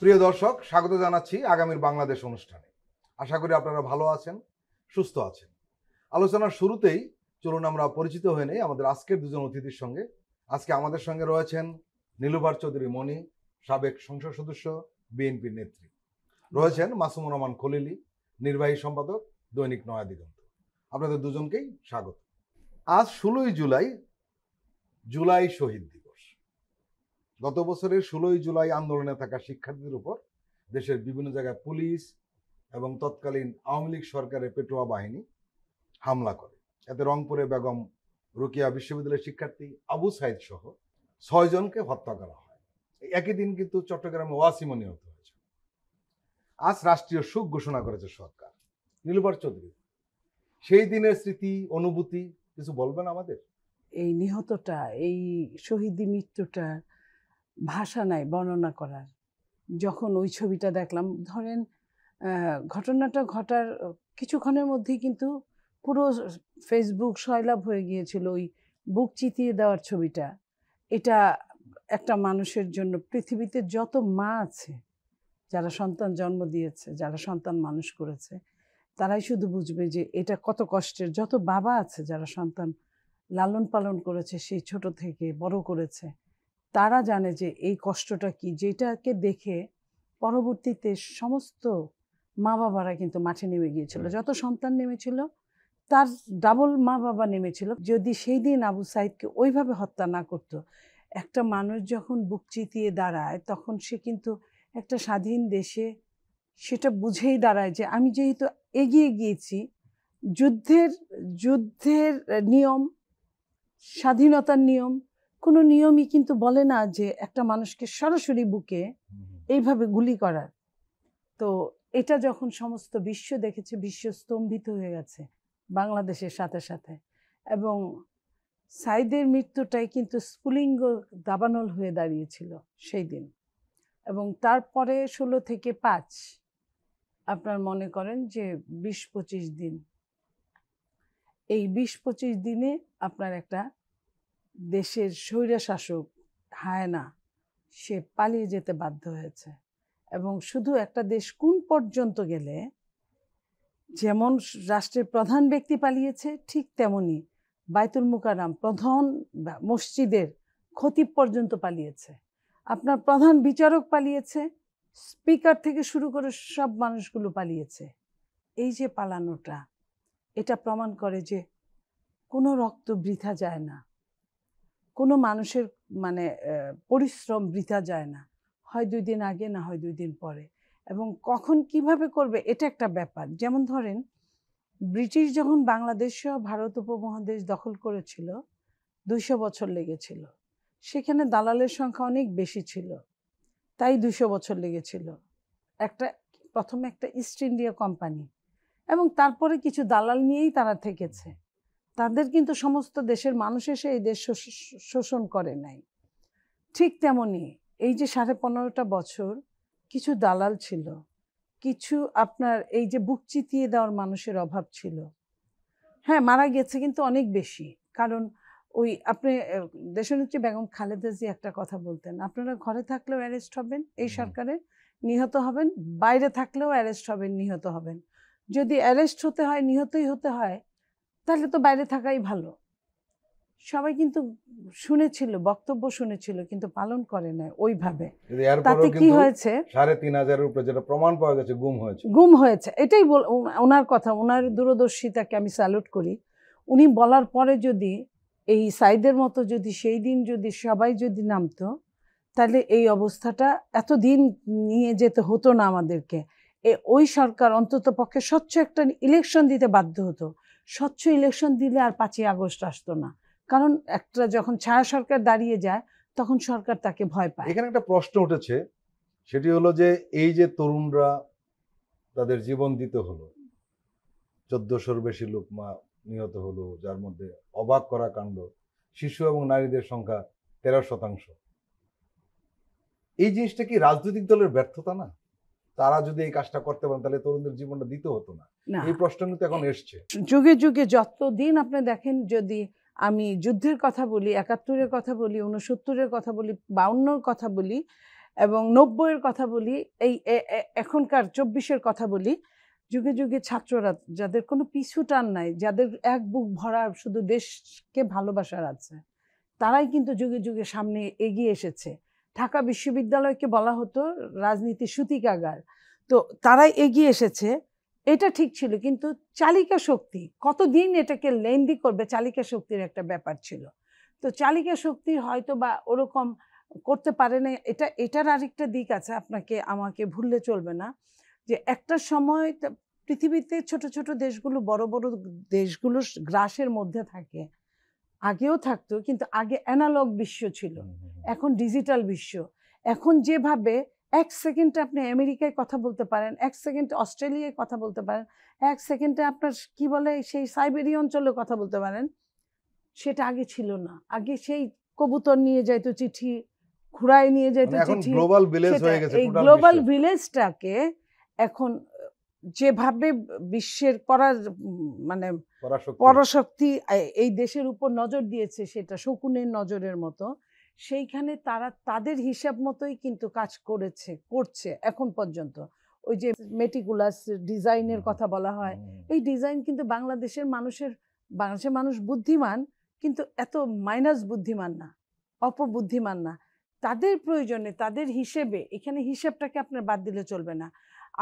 প্রিয় দর্শক, স্বাগত জানাচ্ছি আগামীর বাংলাদেশ অনুষ্ঠানে। আশা করি আপনারা ভালো আছেন, সুস্থ আছেন। আলোচনার শুরুতেই চলুন আমরা পরিচিত হয়ে নেই আমাদের আজকের দুজন অতিথির সঙ্গে। আজকে আমাদের সঙ্গে রয়েছেন নীলুফার চৌধুরী মনি, সাবেক সংসদ সদস্য, বিএনপির নেত্রী। রয়েছেন মাসুমুর রহমান খলিলি, নির্বাহী সম্পাদক, দৈনিক নয়া দিগন্ত। আপনাদের দুজনকেই স্বাগত। আজ 16ই জুলাই, জুলাই শহীদ দিবস। গত বছরের 16ই জুলাই আন্দোলনে থাকা শিক্ষার্থীদের উপর দেশের বিভিন্ন জায়গায় পুলিশ এবং তৎকালীন আওয়ামী লীগ সরকারের পেটোয়া বাহিনী হামলা করে। এতে রংপুরে বেগম রোকেয়া বিশ্ববিদ্যালয়ের শিক্ষার্থী আবু সাইদ সহ 6 জনকে হত্যা করা হয়। একই দিন কিন্তু চট্টগ্রামে ওয়াসিমও নিহত হয়েছে। আজ রাষ্ট্রীয় শোক ঘোষণা করেছে সরকার। নীলুফার চৌধুরী, সেই দিনের স্মৃতি, অনুভূতি কিছু বলবেন আমাদের? এই নিহতটা, এই শহীদি মৃত্যুটা ভাষা নাই বর্ণনা করার। যখন ওই ছবিটা দেখলাম, ধরেন ঘটনাটা ঘটার কিছুক্ষণের মধ্যেই কিন্তু পুরো ফেসবুক সয়লাভ হয়ে গিয়েছিল ওই বুক চিতিয়ে দেওয়ার ছবিটা। এটা একটা মানুষের জন্য, পৃথিবীতে যত মা আছে যারা সন্তান জন্ম দিয়েছে, যারা সন্তান মানুষ করেছে, তারাই শুধু বুঝবে যে এটা কত কষ্টের। যত বাবা আছে যারা সন্তান লালন পালন করেছে, সেই ছোট থেকে বড় করেছে, তারা জানে যে এই কষ্টটা কি, যেটাকে দেখে পরবর্তীতে সমস্ত মা বাবারা কিন্তু মাঠে নেমে গিয়েছিল। যত সন্তান নেমেছিল তার ডাবল মা বাবা নেমেছিল। যদি সেই দিন আবু সাইদকে ওইভাবে হত্যা না করতো, একটা মানুষ যখন বুক চিতিয়ে দাঁড়ায় তখন সে কিন্তু একটা স্বাধীন দেশে সেটা বুঝেই দাঁড়ায় যে আমি যেহেতু এগিয়ে গিয়েছি, যুদ্ধের নিয়ম, স্বাধীনতার নিয়ম, কোনো নিয়মই কিন্তু বলে না যে একটা মানুষকে সরাসরি বুকে এইভাবে গুলি করার। তো এটা যখন সমস্ত বিশ্ব দেখেছে, বিশ্ব স্তম্ভিত হয়ে গেছে বাংলাদেশের সাথে সাথে। এবং সাইদের মৃত্যুটাই কিন্তু স্ফুলিঙ্গ দাবানল হয়ে দাঁড়িয়েছিল সেই দিন। এবং তারপরে 16 থেকে 5 আপনার মনে করেন যে 20-25 দিন, এই 20-25 দিনে আপনার একটা দেশের স্বৈরশাসক হায়না সে পালিয়ে যেতে বাধ্য হয়েছে। এবং শুধু একটা দেশ কোন পর্যন্ত গেলে, যেমন রাষ্ট্রের প্রধান ব্যক্তি পালিয়েছে, ঠিক তেমনি বাইতুল মুকাররম প্রধান মসজিদের খতিব পর্যন্ত পালিয়েছে, আপনার প্রধান বিচারক পালিয়েছে, স্পিকার থেকে শুরু করে সব মানুষগুলো পালিয়েছে। এই যে পালানোটা, এটা প্রমাণ করে যে কোনো রক্ত বৃথা যায় না, কোনো মানুষের পরিশ্রম বৃথা যায় না, হয় 2 দিন আগে না হয় 2 দিন পরে। এবং কখন কিভাবে করবে এটা একটা ব্যাপার। যেমন ধরেন, ব্রিটিশ যখন বাংলাদেশ সহ ভারত উপমহাদেশ দখল করেছিল, 200 বছর লেগেছিল। সেখানে দালালের সংখ্যা অনেক বেশি ছিল, তাই 200 বছর লেগেছিল। প্রথমে একটা ইস্ট ইন্ডিয়া কোম্পানি, এবং তারপরে কিছু দালাল নিয়েই তারা থেকেছে। তাদের কিন্তু সমস্ত দেশের মানুষ এসে এই দেশ শোষণ করে নাই। ঠিক তেমনি এই যে 15.5টা বছর কিছু দালাল ছিল, কিছু আপনার এই যে বুক চিতিয়ে দেওয়ার মানুষের অভাব ছিল। হ্যাঁ, মারা গেছে কিন্তু অনেক বেশি। কারণ ওই আপনি দেশনেত্রী বেগম খালেদা জিয়া একটা কথা বলতেন, আপনারা ঘরে থাকলেও অ্যারেস্ট হবেন এই সরকারে, নিহত হবেন, বাইরে থাকলেও অ্যারেস্ট হবেন, নিহত হবেন। যদি অ্যারেস্ট হতে হয়, নিহতই হতে হয়, তাহলে তো বাইরে থাকাই ভালো। সবাই কিন্তু শুনেছিল, বক্তব্য শুনেছিল, কিন্তু পালন করে না ওইভাবে। তাতে কি হয়েছে, 3,500-এর উপরে যেটা প্রমাণ পাওয়া গেছে গুম হয়েছে। এটাই ওনার কথা, ওনার দূরদর্শিতাকে আমি স্যালুট করি। উনি বলার পরে যদি এই সাইদের মতো যদি সেই দিন যদি সবাই যদি নামতো, তাহলে এই অবস্থাটা এতদিন নিয়ে যেতে হতো না আমাদেরকে। ওই সরকার অন্তত পক্ষে স্বচ্ছ একটা ইলেকশন দিতে বাধ্য হতো। স্বচ্ছ ইলেকশন দিলে আর 5ই আগস্ট আসতো না। কারণ একটা যখন ছায়া সরকার দাঁড়িয়ে যায়, তখন সরকার তাকে ভয় পায়। এখানে একটা প্রশ্ন উঠেছে, সেটি হলো যে এই যে তরুণরা তাদের জীবন দিতে হলো, 1400-র বেশি লোক নিহত হলো, যার মধ্যে অবাক করা কাণ্ড, শিশু এবং নারীদের সংখ্যা 13%। এই জিনিসটা কি রাজনৈতিক দলের ব্যর্থতা না? তারা যদি এই কাজটা করতে পারেন তাহলে তরুণদের জীবনটা দিতে হতো না। এই প্রশ্ন কিন্তু এখন এসছে। যুগে যুগে যতদিন আপনি দেখেন, যদি আমি যুদ্ধের কথা বলি, 71-এর কথা বলি, 69-এর কথা বলি, 52-এর কথা বলি, এবং 90-এর কথা বলি, এই এখনকার 24-এর কথা বলি, যুগে যুগে ছাত্ররা যাদের কোনো পিছু টান নাই, যাদের এক বুক ভরা শুধু দেশকে ভালোবাসার আছে, তারাই কিন্তু যুগে যুগে সামনে এগিয়ে এসেছে। ঢাকা বিশ্ববিদ্যালয়কে বলা হতো রাজনীতির সূতিকাগার, তো তারাই এগিয়ে এসেছে, এটা ঠিক ছিল। কিন্তু চালিকা শক্তি কতদিন এটাকে লেন্দি করবে, চালিকা শক্তির একটা ব্যাপার ছিল। তো চালিকা শক্তি হয়তো বা ওরকম করতে পারে না। এটার আরেকটা দিক আছে, আপনাকে আমাকে ভুললে চলবে না, যে একটা সময় পৃথিবীতে ছোট ছোট দেশগুলো বড় বড় দেশগুলো গ্রাসের মধ্যে থাকে, আগেও থাকতো, কিন্তু আগে অ্যানালগ বিশ্ব ছিল, এখন ডিজিটাল বিশ্ব। এখন যেভাবে এক সেকেন্ডে আপনি আমেরিকায় কথা বলতে পারেন, এক সেকেন্ডে অস্ট্রেলিয়ায় কথা বলতে পারেন, এক সেকেন্ডে আপনার কি বলে সেই সাইবেরিয়া অঞ্চলে কথা বলতে পারেন, সেটা আগে ছিল না। আগে সেই কবুতর নিয়ে যাইতো চিঠি, ঘুরায় নিয়ে যাইতো চিঠি। গ্লোবাল ভিলেজ হয়ে গেছে, এই গ্লোবাল ভিলেজটাকে এখন যেভাবে বিশ্বের করার মানে পরাশক্তি এই দেশের উপর নজর দিয়েছে, সেটা শকুনের নজরের মতো, সেইখানে তারা তাদের হিসাব মতোই কিন্তু কাজ করছে এখন পর্যন্ত। ওই যে মেটিকুলাস ডিজাইনের কথা বলা হয়, এই ডিজাইন কিন্তু বাংলাদেশের মানুষ বুদ্ধিমান, কিন্তু এত মাইনাস বুদ্ধিমান না, অপবুদ্ধিমান না। তাদের প্রয়োজনে, তাদের হিসেবে, এখানে হিসেবটাকে আপনার বাদ দিলে চলবে না।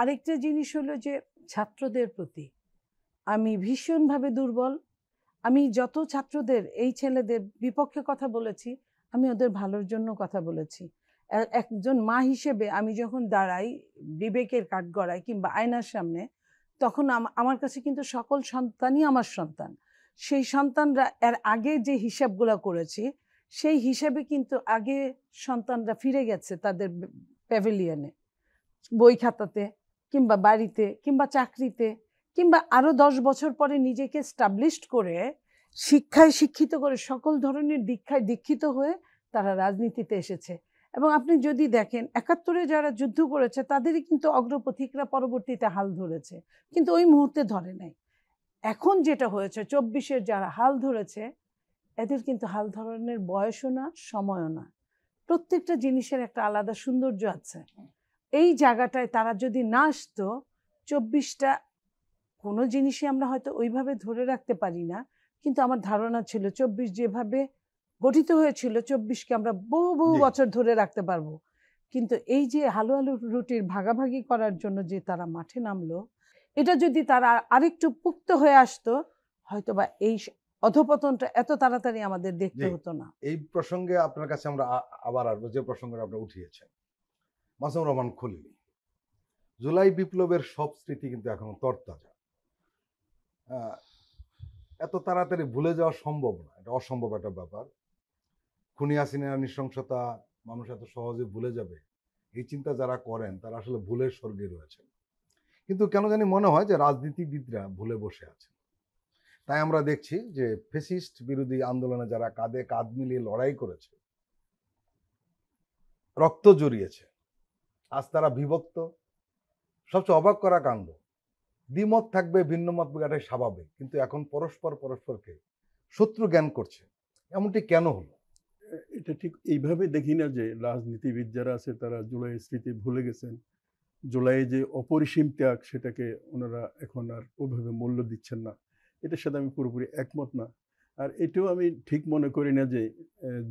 আরেকটা জিনিস হলো যে ছাত্রদের প্রতি আমি ভীষণভাবে দুর্বল। আমি যত ছাত্রদের, এই ছেলেদের বিপক্ষে কথা বলেছি, আমি ওদের ভালোর জন্য কথা বলেছি। একজন মা হিসেবে আমি যখন দাঁড়াই বিবেকের কাঠগড়ায় কিংবা আয়নার সামনে, তখন আমার কাছে কিন্তু সকল সন্তানই আমার সন্তান। সেই সন্তানরা এর আগে যে হিসাবগুলো করেছি, সেই হিসাবে কিন্তু আগে সন্তানরা ফিরে গেছে তাদের প্যাভিলিয়নে, বই খাতাতে কিংবা বাড়িতে কিংবা চাকরিতে, কিংবা আরো 10 বছর পরে নিজেকে স্টাবলিশড করে, শিক্ষায় শিক্ষিত করে, সকল ধরনের দীক্ষায় দীক্ষিত হয়ে তারা রাজনীতিতে এসেছে। এবং আপনি যদি দেখেন 71-এ যারা যুদ্ধ করেছে, তাদেরই কিন্তু অগ্রপথিকরা পরবর্তীতে হাল ধরেছে, কিন্তু ওই মুহূর্তে ধরে নাই। এখন যেটা হয়েছে 24-এর যারা হাল ধরেছে, এদের কিন্তু হাল ধরানোর বয়সও না, সময়ও না। প্রত্যেকটা জিনিসের একটা আলাদা সৌন্দর্য আছে। এই জায়গাটায় তারা যদি না আসতো, 24টা কোনো জিনিসই আমরা হয়তো ওইভাবে ধরে রাখতে পারি না, কিন্তু আমার ধারণা ছিল 24 যেভাবে গঠিত হয়েছিল, 24কে আমরা বহু বহু বছর ধরে রাখতে পারবো। কিন্তু এই যে আলু রুটির ভাগাভাগি করার জন্য যে তারা মাঠে নামলো, এটা যদি তারা আরেকটু পুক্ত হয়ে আসতো, হয়তোবা এই অধপতনটা এত তাড়াতাড়ি আমাদের দেখতে হতো না। এই প্রসঙ্গে আপনার কাছে আমরা আবার আসবো, যে প্রসঙ্গটা আপনি উঠিয়েছেন, মাসুমুর রহমান খলিল। জুলাই বিপ্লবের সব স্মৃতি কিন্তু এখনো তরতাজা। এত তাড়াতাড়ি ভুলে যাওয়া সম্ভব না, এটা অসম্ভব একটা ব্যাপার। খুনি হাসিনার নৃশংসতা মানুষ এত সহজে ভুলে যাবে, এই চিন্তা যারা করেন তারা আসলে ভুলের স্বর্গে রয়েছেন। কিন্তু কেন জানি মনে হয় যে রাজনীতিবিদরা ভুলে বসে আছেন। তাই আমরা দেখছি যে ফ্যাসিস্ট বিরোধী আন্দোলনে যারা কাঁধে কাঁধ মিলিয়ে লড়াই করেছে, রক্ত জড়িয়েছে, আজ তারা বিভক্ত। সবচেয়ে অবাক করা কাণ্ড, দ্বিমত থাকবে, ভিন্ন মত এটাই স্বাভাবিক, কিন্তু এখন পরস্পরকে শত্রু জ্ঞান করছে। এমনটি কেন হলো? এটা ঠিক এইভাবে দেখি না যে রাজনীতিবিদ যারা আছে তারা জুলাইয়ের স্মৃতি ভুলে গেছেন। জুলাইয়ে যে অপরিসীম ত্যাগ, সেটাকে ওনারা এখন আর ওইভাবে মূল্য দিচ্ছেন না, এটার সাথে আমি পুরোপুরি একমত না। আর এটাও আমি ঠিক মনে করি না যে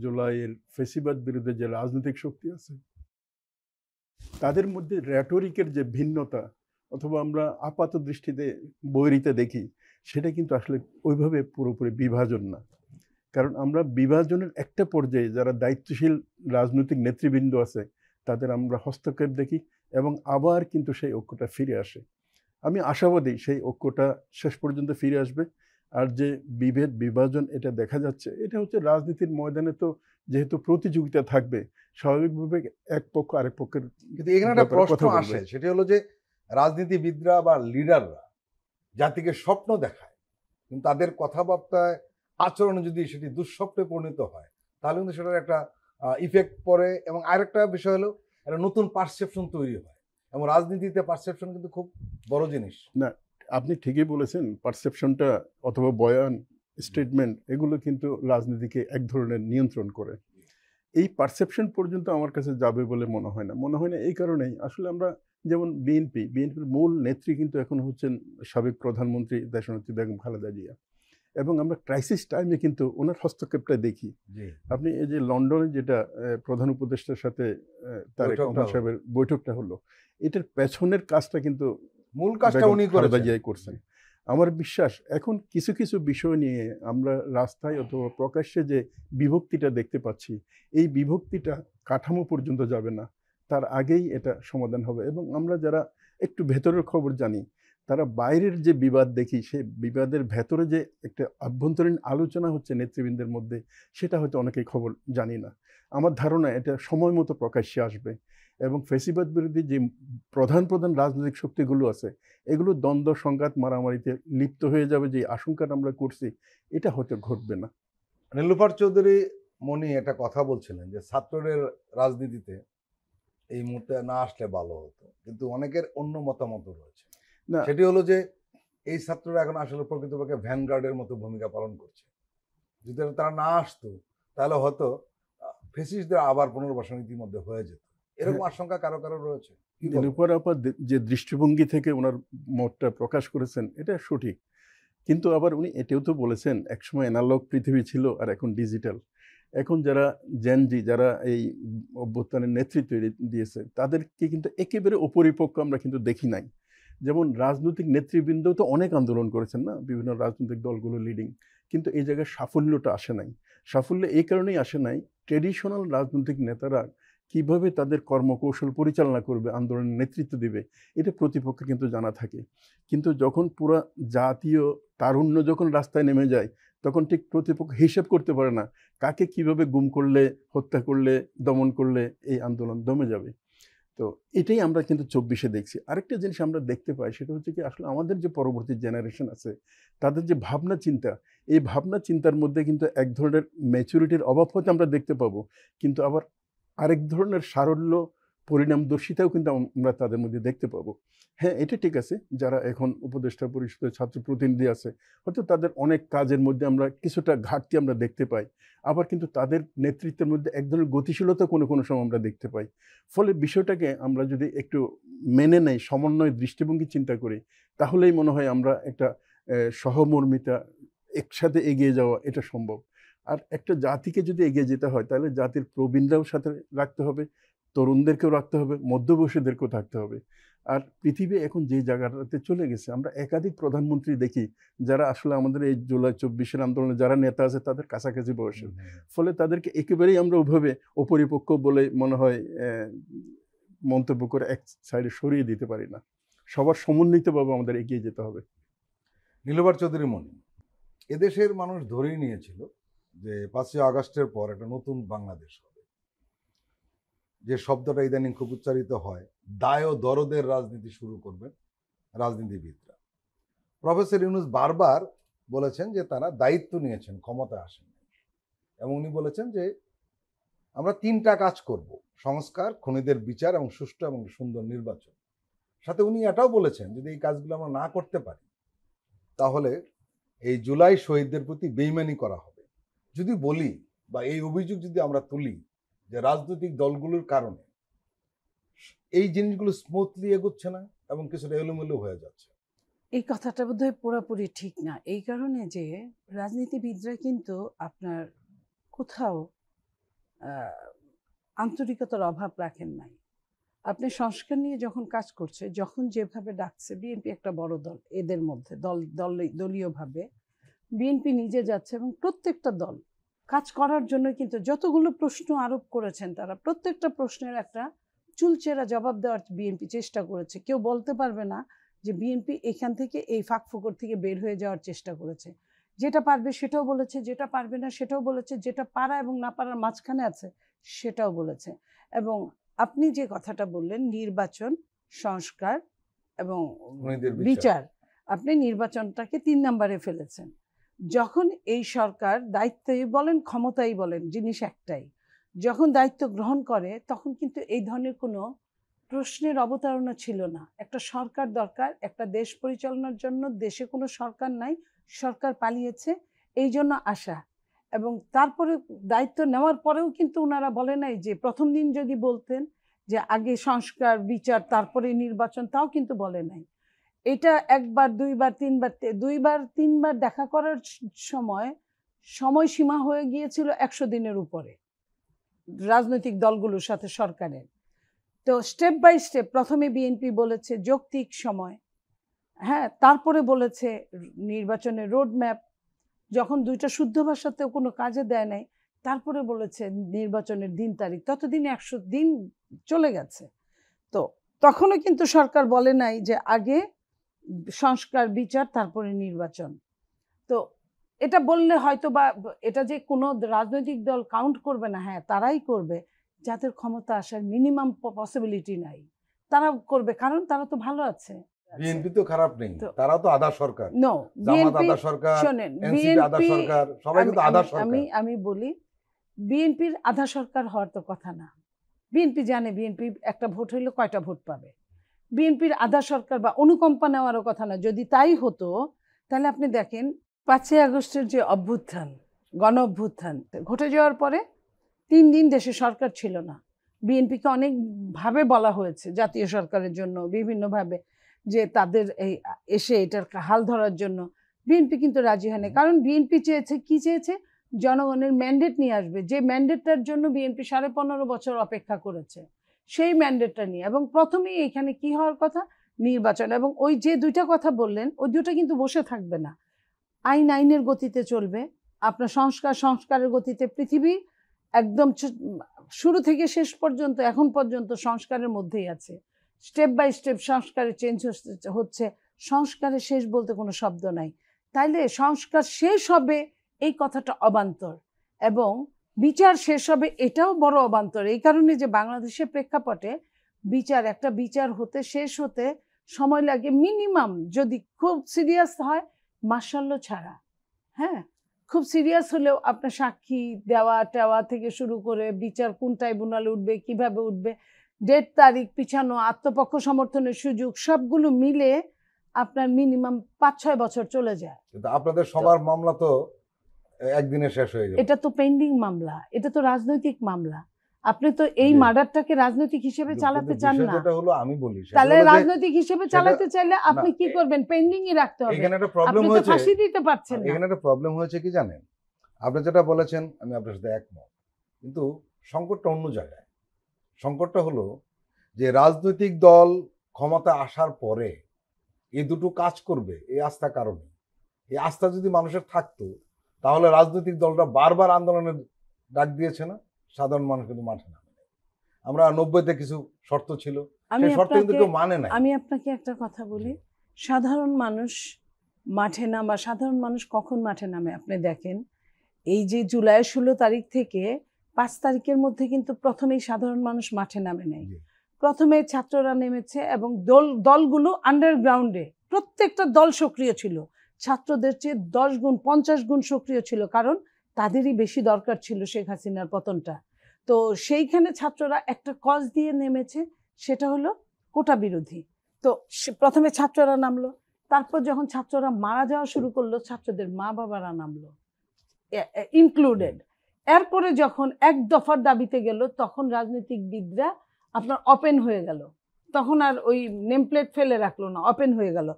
জুলাইয়ের ফেসিবাদ বিরুদ্ধে যে রাজনৈতিক শক্তি আছে, তাদের মধ্যে রেটরিকের যে ভিন্নতা, অথবা আমরা আপাত দৃষ্টিতে বৈরিতে দেখি, সেটা কিন্তু আসলে ওইভাবে পুরোপুরি বিভাজন না। কারণ আমরা বিভাজনের একটা পর্যায়ে যারা দায়িত্বশীল রাজনৈতিক নেতৃবৃন্দ আছে, তাদের আমরা হস্তক্ষেপ দেখি এবং আবার কিন্তু সেই ঐক্যটা ফিরে আসে। আমি আশাবাদী সেই ঐক্যটা শেষ পর্যন্ত ফিরে আসবে। আর যে বিভাজন এটা দেখা যাচ্ছে, এটা হচ্ছে রাজনীতির ময়দানে তো যেহেতু প্রতিযোগিতা থাকবে, স্বাভাবিকভাবে এক পক্ষ আরেক পক্ষের। কিন্তু এখানে একটা প্রশ্ন আসে, সেটা হলো যে রাজনীতিবিদরা বা লিডাররা জাতিকে স্বপ্ন দেখায়, কিন্তু তাদের কথাবার্তায়, আচরণে যদি সেটি দুঃস্বপ্নে পরিণত হয়, তাহলে কিন্তু সেটার একটা ইফেক্ট পড়ে। এবং আরেকটা বিষয় হলো একটা নতুন পারসেপশন তৈরি হয়, এবং রাজনীতিতে পারসেপশন কিন্তু খুব বড় জিনিস। না, আপনি ঠিকই বলেছেন, পারসেপশনটা অথবা বয়ান, স্টেটমেন্ট, এগুলো কিন্তু রাজনীতিকে এক ধরনের নিয়ন্ত্রণ করে। এই পারসেপশন পর্যন্ত আমার কাছে যাবে বলে মনে হয় না। মনে হয় না এই কারণেই আসলে আমরা যেমন বিএনপির মূল নেত্রী কিন্তু এখন হচ্ছেন সাবেক প্রধানমন্ত্রী দেশনেত্রী বেগম খালেদা জিয়া, এবং আমরা ক্রাইসিস টাইমে কিন্তু ওনার হস্তক্ষেপটা দেখি। জি, আপনি এই যে লন্ডনে যেটা প্রধান উপদেষ্টার সাথে তারেক বৈঠকটা রহমান হলো। সাহেবের বৈঠকটা হলো, এটার পেছনের কাজটা কিন্তু মূল কাজটা বেগম উনি খালেদা করেছেন। জিয়াই করছেন। আমার বিশ্বাস এখন কিছু কিছু বিষয় নিয়ে আমরা রাস্তায় অথবা প্রকাশ্যে যে বিভক্তিটা দেখতে পাচ্ছি, এই বিভক্তিটা কাঠামো পর্যন্ত যাবে না, তার আগেই এটা সমাধান হবে। এবং আমরা যারা একটু ভেতরের খবর জানি, তারা বাইরের যে বিবাদ দেখি, সেই বিবাদের ভেতরে যে একটা আভ্যন্তরীণ আলোচনা হচ্ছে নেতৃবৃন্দের মধ্যে, সেটা হয়তো অনেকেই খবর জানি না। আমার ধারণা এটা সময় মতো প্রকাশ্যে আসবে, এবং ফ্যাসিবাদ বিরোধী যে প্রধান প্রধান রাজনৈতিক শক্তিগুলো আছে, এগুলো দ্বন্দ্ব সংঘাত মারামারিতে লিপ্ত হয়ে যাবে, যে আশঙ্কাটা আমরা করছি, এটা হয়তো ঘটবে না। নীলুফার চৌধুরী মনি একটা কথা বলছিলেন যে ছাত্রদের রাজনীতিতে এই মুহূর্তে না আসলে ভালো হতো, কিন্তু অনেকের অন্য মতামত রয়েছে। না, সেটি হলো যে এই ছাত্ররা এখন আসলে প্রকৃতপক্ষে ভ্যানগার্ডের মতো ভূমিকা পালন করছে। যদি তারা না আসতো তাহলে হয়তো ফেসিস্টদের আবার পুনর্বাসন ইতিমধ্যে হয়ে যেত, এরকম আশঙ্কা কারো কারো রয়েছে। কি বলবো? নীলুফার আপা যে দৃষ্টিভঙ্গি থেকে ওনার মতটা প্রকাশ করেছেন, এটা সঠিক। কিন্তু আবার উনি এটাও তো বলেছেন, একসময় অ্যানালগ পৃথিবী ছিল আর এখন ডিজিটাল। এখন যারা জেনজি, যারা এই অভ্যুত্থানের নেতৃত্ব দিয়েছে, তাদেরকে কিন্তু একেবারে অপরিপক্ক আমরা কিন্তু দেখি নাই। যেমন রাজনৈতিক নেতৃবৃন্দও তো অনেক আন্দোলন করেছেন না, বিভিন্ন রাজনৈতিক দলগুলো লিডিং, কিন্তু এই জায়গায় সাফল্যটা আসে নাই। সাফল্য এই কারণেই আসে নাই, ট্রেডিশনাল রাজনৈতিক নেতারা কিভাবে তাদের কর্মকৌশল পরিচালনা করবে, আন্দোলনের নেতৃত্ব দিবে, এটা প্রতিপক্ষে কিন্তু জানা থাকে। কিন্তু যখন পুরা জাতীয় তারুণ্য যখন রাস্তায় নেমে যায়, তখন ঠিক প্রতিপক্ষ হিসেব করতে পারে না কাকে কিভাবে গুম করলে, হত্যা করলে, দমন করলে এই আন্দোলন দমে যাবে। তো এটাই আমরা কিন্তু ২৪-এ দেখছি। আরেকটা জিনিস আমরা দেখতে পাই, সেটা হচ্ছে কি, আসলে আমাদের যে পরবর্তী জেনারেশন আছে, তাদের যে ভাবনা চিন্তা, এই ভাবনা চিন্তার মধ্যে কিন্তু এক ধরনের ম্যাচুরিটির অভাব হয়তো আমরা দেখতে পাবো, কিন্তু আবার আরেক ধরনের সারল্য, পরিণামদর্শিতাও কিন্তু আমরা তাদের মধ্যে দেখতে পাবো। হ্যাঁ, এটা ঠিক আছে, যারা এখন উপদেষ্টা পরিষদের ছাত্র প্রতিনিধি আছে, হয়তো তাদের অনেক কাজের মধ্যে আমরা কিছুটা ঘাটতি আমরা দেখতে পাই। আবার কিন্তু তাদের নেতৃত্বের মধ্যে এক ধরনের গতিশীলতা কোনো কোনো সময় আমরা দেখতে পাই। ফলে বিষয়টাকে আমরা যদি একটু মেনে নেই, সমন্বয় দৃষ্টিভঙ্গি চিন্তা করি, তাহলেই মনে হয় আমরা একটা সহমর্মিতা, একসাথে এগিয়ে যাওয়া, এটা সম্ভব। আর একটা জাতিকে যদি এগিয়ে যেতে হয়, তাহলে জাতির প্রবীণরাও সাথে রাখতে হবে, তরুণদেরকেও রাখতে হবে, মধ্যবয়সীদেরকেও থাকতে হবে। আর পৃথিবী এখন যে জায়গাটাতে চলে গেছে, আমরা একাধিক প্রধানমন্ত্রী দেখি যারা আসলে আমাদের এই জুলাই ২৪-এর আন্দোলনে যারা নেতা আছে, তাদের কাছাকাছি বয়সের। ফলে তাদেরকে একেবারেই আমরা ওইভাবে অপরিপক্ক বলে মনে হয় মন্তব্য করে এক সাইডে সরিয়ে দিতে পারি না। সবার সমন্বিতভাবে আমাদের এগিয়ে যেতে হবে। নীলুফার চৌধুরী মনি, এদেশের মানুষ ধরেই নিয়েছিল যে ৫ই আগস্টের পর একটা নতুন বাংলাদেশ হবে। যে শব্দটা ইদানিং খুব উচ্চারিত হয়, দায় ও দরদের রাজনীতি শুরু করবেন রাজনীতিবিদরা। প্রফেসর ইউনূস বারবার বলেছেন যে তারা দায়িত্ব নিয়েছেন, ক্ষমতায় আসেন, এবং উনি বলেছেন যে আমরা ৩টা কাজ করব: সংস্কার, খুনিদের বিচার এবং সুষ্ঠু এবং সুন্দর নির্বাচন। সাথে উনি এটাও বলেছেন যদি এই কাজগুলো আমরা না করতে পারি, তাহলে এই জুলাই শহীদদের প্রতি বেইমানি করা হবে। যদি বলি বা এই অভিযোগ যদি আমরা তুলি যে রাজনৈতিক দলগুলোর কারণে এই জিনিসগুলো স্মুথলি এগোচ্ছে না এবং কিছুটা এলোমেলো হয়ে যাচ্ছে। এই কথাটা বোধহয় পুরোপুরি ঠিক না, এই কারণে যে রাজনীতিবিদরা কিন্তু আপনার কোথাও আন্তরিকতার অভাব রাখেন নাই। আপনি সংস্কার নিয়ে যখন কাজ করছে, যখন যেভাবে ডাকছে, বিএনপি একটা বড় দল, এদের মধ্যে দলীয়ভাবে বিএনপি নিজে যাচ্ছে এবং প্রত্যেকটা দল কাজ করার জন্য কিন্তু যতগুলো প্রশ্ন আরোপ করেছেন, তারা প্রত্যেকটা প্রশ্নের একটা চুলচেরা জবাব দেওয়ার বিএনপি চেষ্টা করেছে। কেউ বলতে পারবে না যে বিএনপি এখান থেকে এই ফাঁকফোকর থেকে বের হয়ে যাওয়ার চেষ্টা করেছে। যেটা পারবে সেটাও বলেছে, যেটা পারবে না সেটাও বলেছে, যেটা পারা এবং না পারার মাঝখানে আছে সেটাও বলেছে। এবং আপনি যে কথাটা বললেন, নির্বাচন, সংস্কার এবং বিচার, আপনি নির্বাচনটাকে ৩ নম্বরে ফেলেছেন। যখন এই সরকার দায়িত্বই বলেন, ক্ষমতাই বলেন, জিনিস একটাই, যখন দায়িত্ব গ্রহণ করে তখন কিন্তু এই ধরনের কোনো প্রশ্নের অবতারণা ছিল না। একটা সরকার দরকার, একটা দেশ পরিচালনার জন্য। দেশে কোনো সরকার নাই, সরকার পালিয়েছে, এই জন্য আসা। এবং তারপরে দায়িত্ব নেওয়ার পরেও কিন্তু ওনারা বলে নাই যে প্রথম দিন যদি বলতেন যে আগে সংস্কার বিচার তারপরে নির্বাচন, তাও কিন্তু বলে নাই। এটা একবার দুইবার তিনবার দেখা করার সময়সীমা হয়ে গিয়েছিল 100 দিনের উপরে রাজনৈতিক দলগুলোর সাথে সরকারের। তো স্টেপ বাই স্টেপ প্রথমে বিএনপি বলেছে যৌক্তিক সময়, হ্যাঁ, তারপরে বলেছে নির্বাচনের রোড ম্যাপ, যখন দুইটা শুদ্ধ ভাষাতেও কোনো কাজে দেয় নাই তারপরে বলেছে নির্বাচনের দিন তারিখ। ততদিনে 100 দিন চলে গেছে। তো তখনও কিন্তু সরকার বলে নাই যে আগে সংস্কার বিচার তারপরে নির্বাচন। তো এটা বললে হয়তো বা এটা যে কোনো রাজনৈতিক দল কাউন্ট করবে না, হ্যাঁ তারাই করবে যাদের ক্ষমতা আসার মিনিমাম পসিবিলিটি নাই, তারা করবে, কারণ তারা তো ভালো আছে। বিএনপি তো খারাপ নেই, তারা তো আধা সরকার। নো, জামাত আধা সরকার, শোনেন, এনসিপি আধা সরকার, সবাই কিন্তু আধা সরকার। আমি বলি বিএনপির আধা সরকার হওয়ার তো কথা না। বিএনপি জানে বিএনপি একটা ভোট হইলে কয়টা ভোট পাবে। বিএনপির আধা সরকার বা অনুকম্পা নেওয়ারও কথা না। যদি তাই হতো তাহলে আপনি দেখেন 5ই আগস্টের যে অভ্যুত্থান, গণ অভ্যুত্থান ঘটে যাওয়ার পরে 3 দিন দেশে সরকার ছিল না। বিএনপিকে অনেকভাবে বলা হয়েছে জাতীয় সরকারের জন্য বিভিন্নভাবে যে তাদের এই এসে এটার হাল ধরার জন্য। বিএনপি কিন্তু রাজি হয়নি, কারণ বিএনপি চেয়েছে কি চেয়েছে, জনগণের ম্যান্ডেট নিয়ে আসবে, যে ম্যান্ডেটটার জন্য বিএনপি 15.5 বছর অপেক্ষা করেছে, সেই ম্যান্ডেটটা নিয়ে। এবং প্রথমেই এখানে কি হওয়ার কথা, নির্বাচন। এবং ওই যে দুইটা কথা বললেন ওই দুটো কিন্তু বসে থাকবে না, আইনের গতিতে চলবে, আপনার সংস্কারের গতিতে। পৃথিবী একদম শুরু থেকে শেষ পর্যন্ত এখন পর্যন্ত সংস্কারের মধ্যেই আছে। স্টেপ বাই স্টেপ সংস্কারের চেঞ্জ হচ্ছে, সংস্কারের শেষ বলতে কোনো শব্দ নাই। তাইলে সংস্কার শেষ হবে এই কথাটা অবান্তর, এবং বিচার শেষ হবে এটাও বড় অবান্তর। এই কারণে যে বাংলাদেশের প্রেক্ষাপটে একটা বিচার হতে শেষ হতে সময় লাগে মিনিমাম, যদি খুব সিরিয়াস হয় মার্শাল্য ছাড়া, হ্যাঁ খুব সিরিয়াস হলেও আপনার সাক্ষী দেওয়া টেওয়া থেকে শুরু করে বিচার কোন ট্রাইব্যুনালে উঠবে, কিভাবে উঠবে, ডেট তারিখ পিছানো, আত্মপক্ষ সমর্থনের সুযোগ, সবগুলো মিলে আপনার মিনিমাম 5-6 বছর চলে যায়। কিন্তু আপনাদের সবার মামলা তো একদিনে শেষ হয়ে গেল। এটা তো পেন্ডিং মামলা, এটা তো রাজনৈতিক মামলা। আপনি তো এই মার্ডারটাকে রাজনৈতিক হিসেবে চালাতে চান না। সেটা হলো আমি বলি, তাহলে রাজনৈতিক হিসেবে চালাতে চাইলে আপনি কি করবেন, পেন্ডিং ই রাখতে হবে। এখানে একটা প্রবলেম আপনি তো হয়েছে, ফাঁসি দিতে পারছেন না। এখানে একটা প্রবলেম হয়েছে কি জানেন, আপনি যেটা বলেছেন আমি আপনার সাথে একমত, কিন্তু সংকটটা অন্য জায়গায়। সংকটটা হলো যে রাজনৈতিক দল ক্ষমতা আসার পরে এই দুটো কাজ করবে এই আস্থা কারণে। এই আস্থা যদি মানুষের থাকতো তাহলে রাজনৈতিক দলটা বারবার আন্দোলনের ডাক দিয়েছে না, সাধারণ মানুষ কিন্তু মাঠে নামে। আমরা 90-তে কিছু শর্ত ছিল, সেই শর্ত কিন্তু কেউ মানে না। আমি আপনাকে একটা কথা বলি, সাধারণ মানুষ মাঠে নামা, সাধারণ মানুষ কখন মাঠে নামে আপনি দেখেন, এই যে জুলাই 16 তারিখ থেকে 5 তারিখের মধ্যে কিন্তু প্রথমেই সাধারণ মানুষ মাঠে নামে নাই। প্রথমে ছাত্ররা নেমেছে এবং দলগুলো আন্ডারগ্রাউন্ডে, প্রত্যেকটা দল সক্রিয় ছিল, ছাত্রদের চেয়ে 10 গুণ 50 গুণ সক্রিয় ছিল, কারণ তাদেরই বেশি দরকার ছিল শেখ হাসিনার পতনটা। তো সেইখানে ছাত্ররা একটা কজ দিয়ে নেমেছে, সেটা হলো কোটা বিরোধী। তো প্রথমে ছাত্ররা নামলো, তারপর যখন ছাত্ররা মারা যাওয়া শুরু করলো ছাত্রদের মা বাবারা নামলো ইনক্লুডেড। এরপরে যখন এক দফার দাবিতে গেল তখন রাজনীতিকবিদরা আপনার ওপেন হয়ে গেল, তখন আর ওই নেমপ্লেট ফেলে রাখলো না, ওপেন হয়ে গেল।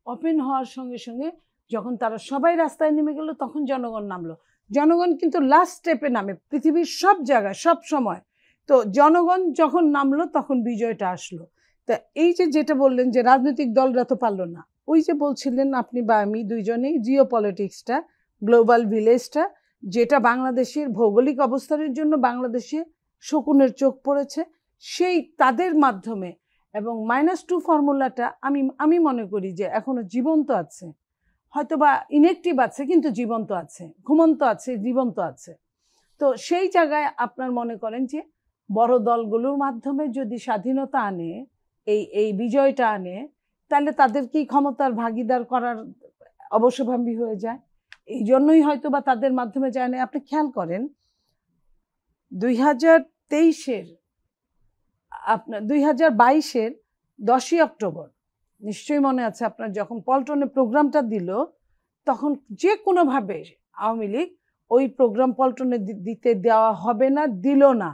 ওপেন হওয়ার সঙ্গে সঙ্গে যখন তারা সবাই রাস্তায় নেমে গেল তখন জনগণ নামলো। জনগণ কিন্তু লাস্ট স্টেপে নামে পৃথিবীর সব জায়গায় সব সময়। তো জনগণ যখন নামলো তখন বিজয়টা আসলো। তা এই যে যেটা বললেন যে রাজনৈতিক দলরা তো পারলো না, ওই যে বলছিলেন আপনি বা আমি দুইজনেই, জিও পলিটিক্সটা, গ্লোবাল ভিলেজটা, যেটা বাংলাদেশের ভৌগোলিক অবস্থানের জন্য বাংলাদেশে শকুনের চোখ পড়েছে, সেই তাদের মাধ্যমে এবং -2 ফর্মুলাটা আমি মনে করি যে এখনো জীবন্ত আছে, হয়তো বা ইনএক্টিভ আছে কিন্তু জীবন্ত আছে, ঘুমন্ত আছে, জীবন্ত আছে। তো সেই জায়গায় আপনার মনে করেন যে বড় দলগুলোর মাধ্যমে যদি স্বাধীনতা আনে, এই বিজয়টা আনে, তাহলে তাদেরকেই ক্ষমতার ভাগিদার করার অবশ্যভাবী হয়ে যায়। এই জন্যই হয়তো বা তাদের মাধ্যমে যায় না। আপনি খেয়াল করেন 2023-এর আপনার 2022-এর 10ই অক্টোবর নিশ্চয়ই মনে আছে আপনার, যখন পল্টনে প্রোগ্রামটা দিল তখন যে কোনোভাবে আওয়ামী লীগ ওই প্রোগ্রাম পল্টনে দিতে দেওয়া হবে না, দিল না।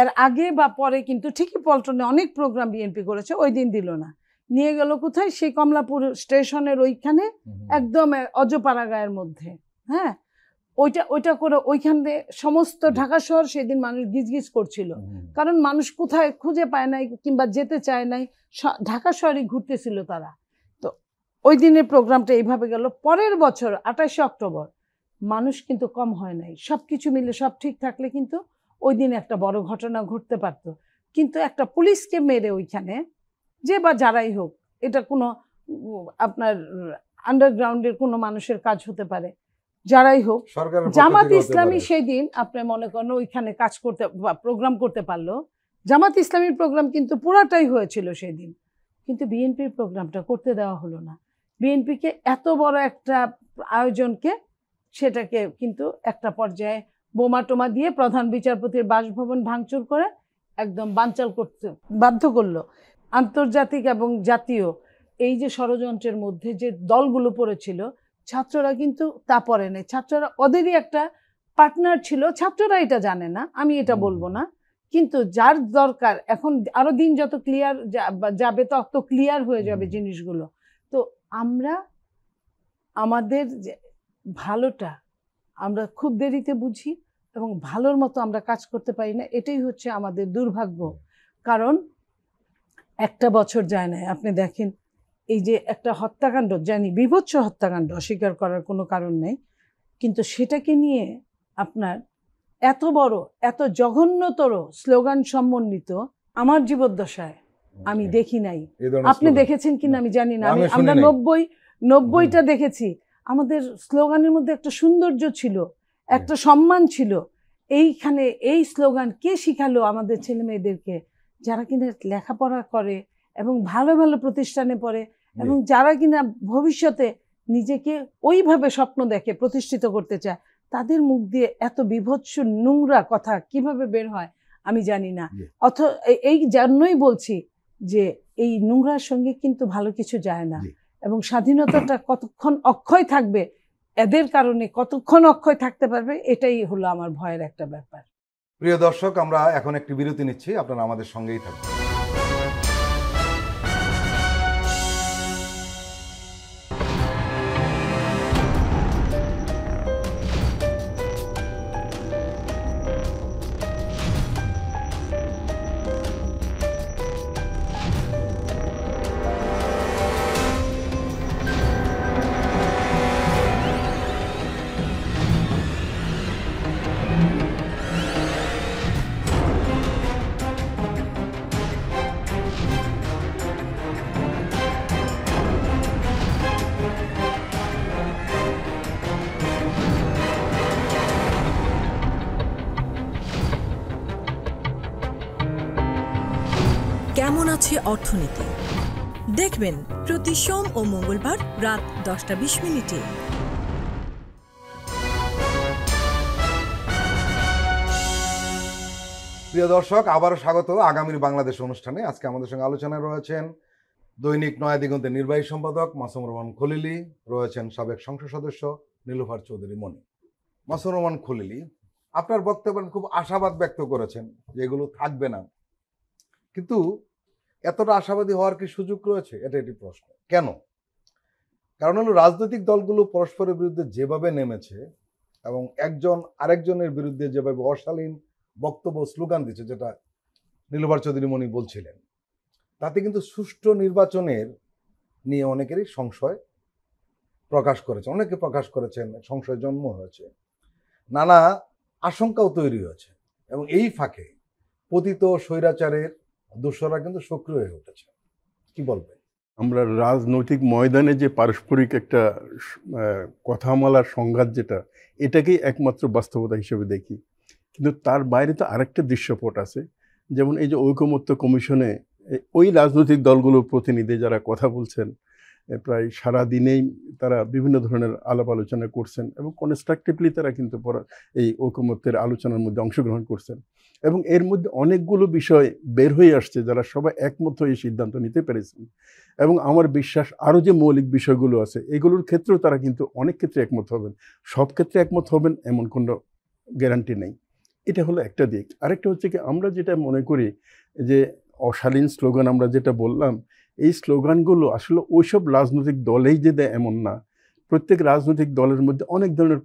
এর আগে বা পরে কিন্তু ঠিকই পল্টনে অনেক প্রোগ্রাম বিএনপি করেছে, ওই দিন দিল না। নিয়ে গেল কোথায়? সেই কমলাপুর স্টেশনের ওইখানে, একদম অজপাড়াগাঁয়ের মধ্যে। হ্যাঁ, ওইটা করে ওইখান দিয়ে সমস্ত ঢাকা শহর সেদিন মানুষ গিজগিজ করছিল, কারণ মানুষ কোথায় খুঁজে পায় নাই কিংবা যেতে চায় নাই, ঢাকা শহরে ঘুরতেছিল তারা। তো ওই দিনের প্রোগ্রামটা এইভাবে গেল। পরের বছর 28শে অক্টোবর মানুষ কিন্তু কম হয় নাই, সবকিছু মিলে সব ঠিক থাকলে কিন্তু ওই দিন একটা বড় ঘটনা ঘটতে পারতো। কিন্তু একটা পুলিশকে মেরে ওইখানে, যে বা যারাই হোক, এটা কোনো আপনার আন্ডারগ্রাউন্ডের কোনো মানুষের কাজ হতে পারে, যারাই হোক, জামাত ইসলামী সেই দিন আপনি মনে করেন ওইখানে কাজ করতে বা প্রোগ্রাম করতে পারলো। জামাত ইসলামীর প্রোগ্রাম কিন্তু পুরাটাই হয়েছিল সেই দিন, কিন্তু বিএনপির প্রোগ্রামটা করতে দেওয়া হলো না। বিএনপিকে এত বড় একটা আয়োজনকে, সেটাকে কিন্তু একটা পর্যায়ে বোমা টোমা দিয়ে প্রধান বিচারপতির বাসভবন ভাঙচুর করে একদম বানচাল করতে বাধ্য করলো। আন্তর্জাতিক এবং জাতীয় এই যে ষড়যন্ত্রের মধ্যে যে দলগুলো পড়েছিল, ছাত্ররা কিন্তু তা পড়ে নেই। ছাত্ররা ওদেরই একটা পার্টনার ছিল, ছাত্ররা এটা জানে না, আমি এটা বলবো না, কিন্তু যার দরকার এখন আরো দিন যত ক্লিয়ার যাবে তত ক্লিয়ার হয়ে যাবে জিনিসগুলো। তো আমরা আমাদের ভালোটা আমরা খুব দেরিতে বুঝি এবং ভালোর মতো আমরা কাজ করতে পারি না, এটাই হচ্ছে আমাদের দুর্ভাগ্য। কারণ একটা বছর যায় না, আপনি দেখেন এই যে একটা হত্যাকাণ্ড, জানি বীভৎস হত্যাকাণ্ড, অস্বীকার করার কোনো কারণ নেই, কিন্তু সেটাকে নিয়ে আপনার এত বড় এত জঘন্যতর স্লোগান সমন্বিত আমার জীবদ্দশায় আমি দেখি নাই। আপনি দেখেছেন কিনা আমি জানি না, আমরা 90টা দেখেছি। আমাদের স্লোগানের মধ্যে একটা সৌন্দর্য ছিল, একটা সম্মান ছিল। এইখানে এই স্লোগান কে শিখালো আমাদের ছেলে মেয়েদেরকে, যারা কিনা লেখাপড়া করে এবং ভালো ভালো প্রতিষ্ঠানে পড়ে এবং যারা কিনা ভবিষ্যতে নিজেকে ওইভাবে স্বপ্ন দেখে প্রতিষ্ঠিত করতে চায়, তাদের মুখ দিয়ে এত বিভৎস নোংরা কথা কিভাবে বের হয় আমি জানি না। এই জন্যই বলছি যে এই নোংরার সঙ্গে কিন্তু ভালো কিছু যায় না, এবং স্বাধীনতাটা কতক্ষণ অক্ষয় থাকবে, এদের কারণে কতক্ষণ অক্ষয় থাকতে পারবে, এটাই হলো আমার ভয়ের একটা ব্যাপার। প্রিয় দর্শক, আমরা এখন একটি বিরতি নিচ্ছি, আপনারা আমাদের সঙ্গেই থাকবেন। কেমন আছে অর্থনীতি দেখবেন প্রতি সোম ও মঙ্গলবার রাত 10:20 প্রিয় দর্শক, আবারও স্বাগত আগামীর বাংলাদেশ অনুষ্ঠানে। আজকে আমাদের সঙ্গে আলোচনায় রয়েছেন দৈনিক নয়া দিগন্তের নির্বাহী সম্পাদক মাসুমুর রহমান খলিলি, রয়েছেন সাবেক সংসদ সদস্য নীলুফার চৌধুরী মনি। মাসুমুর রহমান খলিলি, আপনার বক্তব্যে খুব আশাবাদ ব্যক্ত করেছেন যে এগুলো থাকবে না, কিন্তু এতটা আশাবাদী হওয়ার কি সুযোগ রয়েছে? এটা একটি প্রশ্ন। কেন? কারণ হলো রাজনৈতিক দলগুলো পরস্পরের বিরুদ্ধে যেভাবে নেমেছে এবং একজন আরেকজনের বিরুদ্ধে যেভাবে অশালীন বক্তব্য স্লোগান দিচ্ছে, যেটা নীলুফার চৌধুরী মনি বলছিলেন, তাতে কিন্তু সুষ্ঠু নির্বাচনের নিয়ে অনেকেরই সংশয় প্রকাশ করেছে, অনেকে প্রকাশ করেছেন, সংশয় জন্ম হয়েছে, নানা আশঙ্কাও তৈরি হয়েছে, এবং এই ফাঁকে পতিত স্বৈরাচারের দোষরা কিন্তু সক্রিয় হয়ে উঠেছে। কি বলবেন? আমরা রাজনৈতিক ময়দানে যে পারস্পরিক একটা কথামালার সংঘাত, এটাকেই একমাত্র বাস্তবতা হিসেবে দেখি, কিন্তু তার বাইরে তো আরেকটা দৃশ্যপট আছে। যেমন এই যে ঐকমত্য কমিশনে ওই রাজনৈতিক দলগুলোর প্রতিনিধি যারা কথা বলছেন প্রায় সারা দিনেই তারা বিভিন্ন ধরনের আলাপ আলোচনা করছেন এবং কনস্ট্রাকটিভলি তারা কিন্তু এই ঐকমত্যের আলোচনার মধ্যে অংশগ্রহণ করছেন এবং এর মধ্যে অনেকগুলো বিষয় বের হয়ে আসছে যারা সবাই একমত হয়ে সিদ্ধান্ত নিতে পেরেছেন এবং আমার বিশ্বাস আরও যে মৌলিক বিষয়গুলো আছে এগুলোর ক্ষেত্রেও তারা কিন্তু অনেক ক্ষেত্রে একমত হবেন। সব ক্ষেত্রে একমত হবেন এমন কোনো গ্যারান্টি নেই। এটা হলো একটা দিক। আরেকটা হচ্ছে কি, আমরা যেটা মনে করি যে অশালীন স্লোগান আমরা যেটা বললাম, এই স্লোগানগুলো আসলে ওইসব রাজনৈতিক দলেই যে দেয় এমন না। প্রত্যেক রাজনৈতিক দলের মধ্যে অনেক ধরনের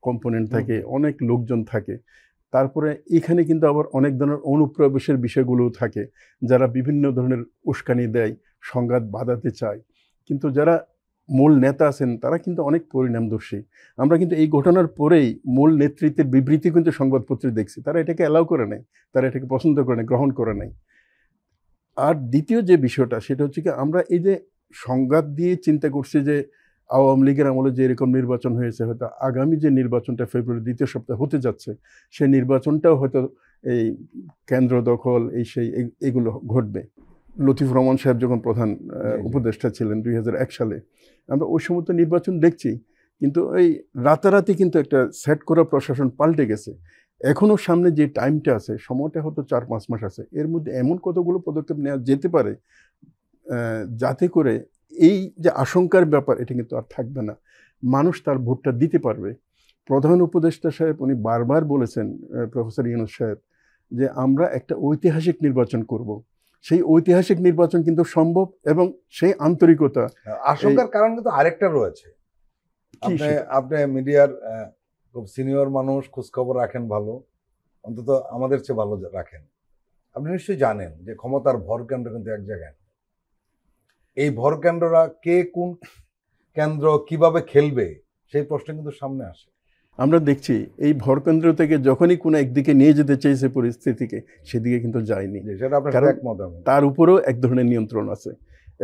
কম্পোনেন্ট থাকে, অনেক লোকজন থাকে। তারপরে এখানে কিন্তু আবার অনেক ধরনের অনুপ্রবেশের বিষয়গুলোও থাকে, যারা বিভিন্ন ধরনের উস্কানি দেয়, সংঘাত বাঁধাতে চায়। কিন্তু যারা মূল নেতা আছেন তারা কিন্তু অনেক পরিণামদর্শী। আমরা কিন্তু এই ঘটনার পরেই মূল নেতৃত্বের বিবৃতি কিন্তু সংবাদপত্রে দেখছি, তারা এটাকে অ্যালাউ করে নাই, তারা এটাকে পছন্দ করে নাই, গ্রহণ করে নাই। আর দ্বিতীয় যে বিষয়টা সেটা হচ্ছে কি, আমরা এই যে সংঘাত দিয়ে চিন্তা করছি যে আওয়ামী লীগের আমলে যে এরকম নির্বাচন হয়েছে, হয়তো আগামী যে নির্বাচনটা ফেব্রুয়ারি দ্বিতীয় সপ্তাহে হতে যাচ্ছে সেই নির্বাচনটাও হয়তো এই কেন্দ্র দখল এগুলো ঘটবে। লতিফুর রহমান সাহেব যখন প্রধান উপদেষ্টা ছিলেন 2001 সালে, আমরা ওই সময় তো নির্বাচন দেখছি, কিন্তু এই রাতারাতি কিন্তু একটা সেট করা প্রশাসন পাল্টে গেছে। এখনও সামনে যে টাইমটা আছে, সময়টা হয়তো 4-5 মাস আছে, এর মধ্যে এমন কতগুলো পদক্ষেপ নেওয়া যেতে পারে যাতে করে এই যে আশঙ্কার ব্যাপার এটা কিন্তু আর থাকবে না, মানুষ তার ভোটটা দিতে পারবে। প্রধান উপদেষ্টা সাহেব উনি বারবার বলেছেন, প্রফেসর ইউনূস সাহেব, যে আমরা একটা ঐতিহাসিক নির্বাচন করব। সেই ঐতিহাসিক নির্বাচন কিন্তু সম্ভব এবং সেই আন্তরিকতা। আশঙ্কার কারণ কিন্তু আরেকটা রয়েছে। আপনি মিডিয়ার খুব সিনিয়র মানুষ, খোঁজখবর রাখেন ভালো, অন্তত আমাদের চেয়ে ভালো রাখেন। আপনি নিশ্চয়ই জানেন যে ক্ষমতার ভরকেন্দ্র কিন্তু এক জায়গায়। এই ভরকেন্দ্ররা কে কোন কেন্দ্র কিভাবে খেলবে সেই প্রশ্ন কিন্তু সামনে আসে। আমরা দেখছি এই ভরকেন্দ্র থেকে যখনই কোনো একদিকে নিয়ে যেতে চেয়েছে পরিস্থিতিকে, সেদিকে কিন্তু যায়নি। তার উপরেও এক ধরনের নিয়ন্ত্রণ আছে